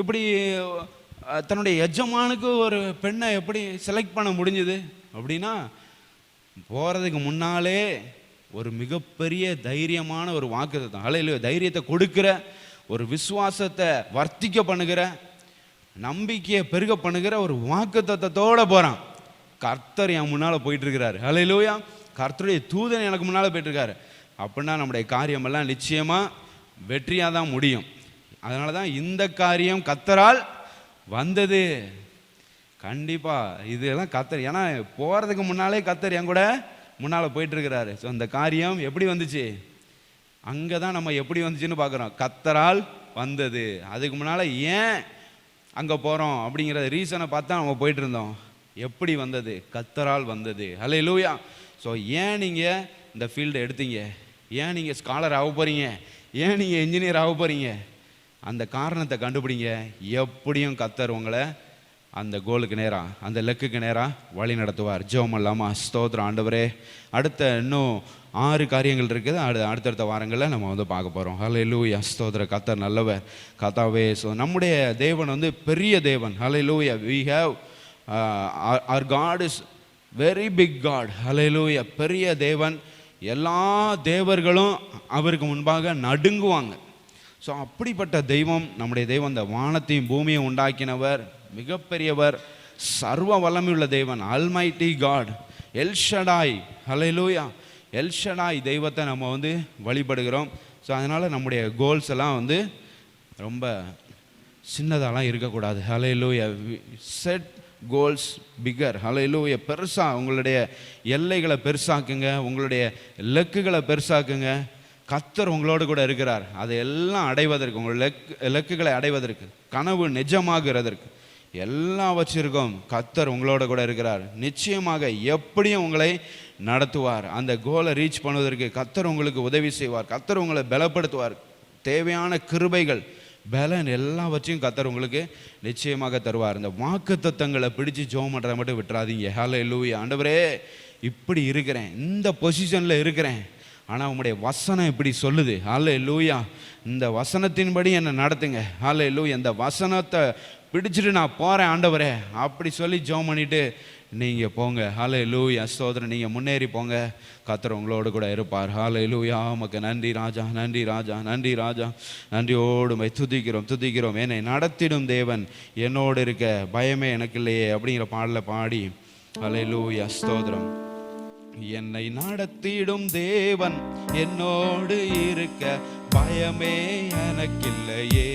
இப்படி தன்னுடைய எஜமானுக்கு ஒரு பெண்ணை எப்படி செலக்ட் பண்ண முடிஞ்சுது அப்படின்னா, போகிறதுக்கு முன்னாலே ஒரு மிகப்பெரிய தைரியமான ஒரு வாக்குத்தத்தம், அல்லேலூயா, தைரியத்தை கொடுக்குற, ஒரு விசுவாசத்தை வர்த்திக்க பண்ணுகிற, நம்பிக்கையை பெருக பண்ணுகிற ஒரு வாக்குத்தத்தத்தோடு போகிறான். கர்த்தர் என் முன்னால் போயிட்டுருக்கிறாரு. அல்லேலூயா. கர்த்தருடைய தூதன் எனக்கு முன்னால் போயிட்டுருக்காரு. அப்படின்னா நம்முடைய காரியமெல்லாம் நிச்சயமாக வெற்றியாக தான் முடியும். அதனால தான் இந்த காரியம் கர்த்தரால் வந்தது. கண்டிப்பாக இதெல்லாம் கர்த்தர், ஏன்னா போகிறதுக்கு முன்னாலே கர்த்தர் என் கூட முன்னால் போயிட்டுருக்கிறாரு. ஸோ அந்த காரியம் எப்படி வந்துச்சு? அங்கே தான் நம்ம எப்படி வந்துச்சுன்னு பார்க்குறோம். கர்த்தரால் வந்தது. அதுக்கு முன்னால் ஏன் அங்கே போகிறோம் அப்படிங்கிற ரீசனை பார்த்தா நம்ம போயிட்டு இருந்தோம். எப்படி வந்தது? கர்த்தரால் வந்தது. அல்லேலூயா. ஸோ ஏன் நீங்கள் இந்த ஃபீல்டை எடுத்தீங்க? ஏன் நீங்கள் ஸ்காலர் ஆக போகிறீங்க? ஏன் நீங்கள் இன்ஜினியர் ஆக போகிறீங்க? அந்த காரணத்தை கண்டுபிடிங்க. எப்படியும் கர்த்தர் உங்களை அந்த கோலுக்கு நேராக, அந்த லெக்குக்கு நேராக வழி நடத்துவார். ஜெபம் பண்ணலாமா? ஸ்தோத்திரம் ஆண்டவரே. அடுத்த இன்னும் 6 காரியங்கள் இருக்குது. அடுத்தடுத்த வாரங்களில் நம்ம பார்க்க போகிறோம். ஹல்லேலூயா. ஸ்தோத்திர. கர்த்தர் நல்லவர். கர்த்தாவே. ஸோ நம்முடைய தேவன் பெரிய தேவன். ஹல்லேலூயா. we have our God is very big God. ஹல்லேலூயா. பெரிய தேவன். எல்லா தேவர்களும் அவருக்கு முன்பாக நடுங்குவாங்க. ஸோ அப்படிப்பட்ட தெய்வம் நம்முடைய தெய்வம். இந்த வானத்தையும் பூமியை உண்டாக்கினவர், மிகப்பெரியவர், சர்வ வல்லமையுள்ள தேவன், அல்மைட்டி காட், எல்ஷடாய். ஹல்லேலூயா. எல்ஷடாய் தெய்வத்தை நம்ம வழிபடுகிறோம். ஸோ அதனால் நம்முடைய கோல்ஸ் எல்லாம் ரொம்ப சின்னதாலாம் இருக்கக்கூடாது. Hallelujah. Set goals bigger. Hallelujah. பெருசாக உங்களுடைய எல்லைகளை பெருசாக்குங்க, உங்களுடைய லக்குகளை பெருசாக்குங்க. கர்த்தர் உங்களோடு கூட இருக்கிறார். அதையெல்லாம் அடைவதற்கு, உங்கள் லக்குகளை அடைவதற்கு, கனவு நிஜமாகிறதற்கு எல்லாவற்றிற்கும் கர்த்தர் உங்களோட கூட இருக்கிறார். நிச்சயமாக எப்படியும் உங்களை நடத்துவார். அந்த கோலை ரீச் பண்ணுவதற்கு கர்த்தர் உங்களுக்கு உதவி செய்வார். கர்த்தர் உங்களை பலப்படுத்துவார். தேவையான கிருபைகள், பலன் எல்லாவற்றையும் கர்த்தர் உங்களுக்கு நிச்சயமாக தருவார். இந்த வாக்குத்தத்தங்களை பிடிச்சு ஜெபம் பண்ணுறதை மட்டும் விட்டுறாதீங்க. ஹல்லேலூயா. ஆண்டவரே, இப்படி இருக்கிறேன், இந்த பொசிஷனில் இருக்கிறேன், ஆனால் உங்களுடைய வசனம் இப்படி சொல்லுது. ஹல்லேலூயா. இந்த வசனத்தின்படி என்னை நடத்துங்க. ஹல்லேலூயா. இந்த வசனத்தை பிடிச்சிட்டு நான் போகிறேன் ஆண்டவரே அப்படி சொல்லி ஜெபம் பண்ணிவிட்டு நீங்கள் போங்க. ஹல்லேலூயா. ஸ்தோத்திரம். நீங்கள் முன்னேறி போங்க. கர்த்தர் உங்களோடு கூட இருப்பார். ஹல்லேலூயா. உமக்கு நன்றி ராஜா, நன்றி ராஜா, நன்றி ராஜா. நன்றியோடு துதிக்கிறோம். என்னை நடத்திடும் தேவன் என்னோடு இருக்க பயமே எனக்கு இல்லையே அப்படிங்கிற பாடலை பாடி ஹல்லேலூயா. ஸ்தோத்திரம். என்னை நடத்திடும் தேவன் என்னோடு இருக்க பயமே எனக்கில்லையே,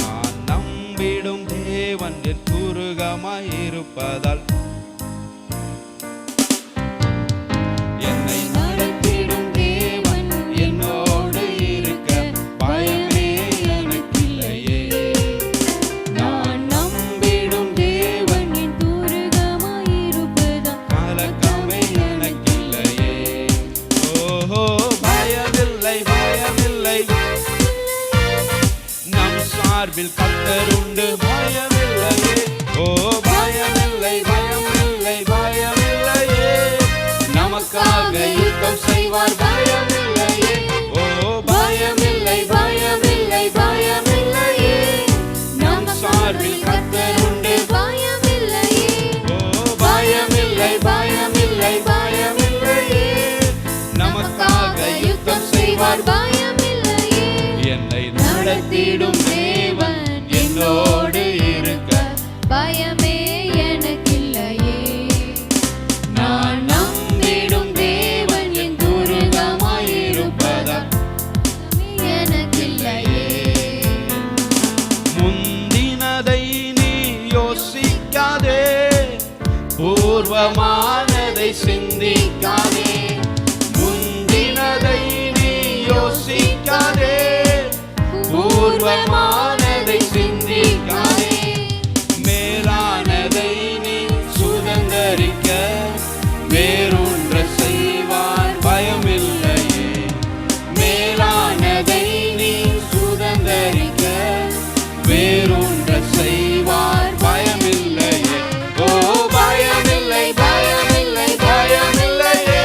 நான் நம்பிடும் தேவன் என் குறுகமாயிருப்பதால். என்னை நடத்திடும் தேவன் என்னோடு இருக்க பயமே எனக்கில்லையே, நான் நம்பிடும் தேவன் என் குறுகமாயிருப்பதால் கலக்கமே எனக்கில்லையே. ஓஹோ, பயமில்லை, பயமில்லை, நம் சார்பில் கர்த்தர் உண்டு. பயமில்லையே. ஓ பயமில்லை, பயமில்லை, பயமில்லையே, நமக்காக யுத்தம் செய்வார். பயமில்லையே. ஓ பயமில்லை, பயமில்லை, பயமில்லையே, நம் சார்பில் கர்த்தர் உண்டு. பயமில்லையே. ஓ பயமில்லை, பயமில்லை, பயமில்லை. செய்வார் பயமில்லையே. என்னை நடத்திடும் தேவன் என்னோடு இருக்க பயமே எனக்கில்லையே. நான் நம்பிடும் தேவன் என் துருகமாயிருப்பதால் எனக்கில்லையே. முந்தினதை நீ யோசிக்காதே, பூர்வமானதை சிந்திக்காதே. முந்தினதை நீ யோசிக்காதே, பூர்வமானதை சிந்திக்காதே. மேலானதை நீ சுதந்தரிக்க வேறொன்ற செய்வார் பயமில்லையே. மேலானதை நீ சுதந்தரிக்க வேறொன்ற செய்வார் பயமில்லையே. ஓ பயமில்லை பயமில்லை பயமில்லையே,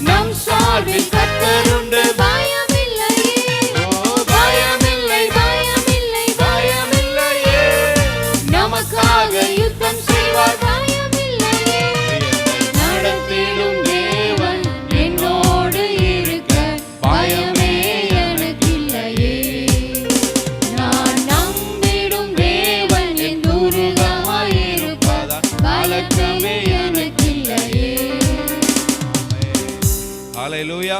நம் சார்பில் கர்த்தருண்டு பயமில்லையே. ஓ பயமில்லை பயமில்லை பயமில்லையே, நமக்காக யுத்தம் செய்வார் பயமில்லையே. நடத்திடும் தேவன் என்னோடு இருக்க பயமே எனக்கில்லையே. நான் நம்பிடும் தேவன் என் துருகமாயிருப்பதால் கலக்கமே எனக்கில்லையே. ஹல்லேலூயா.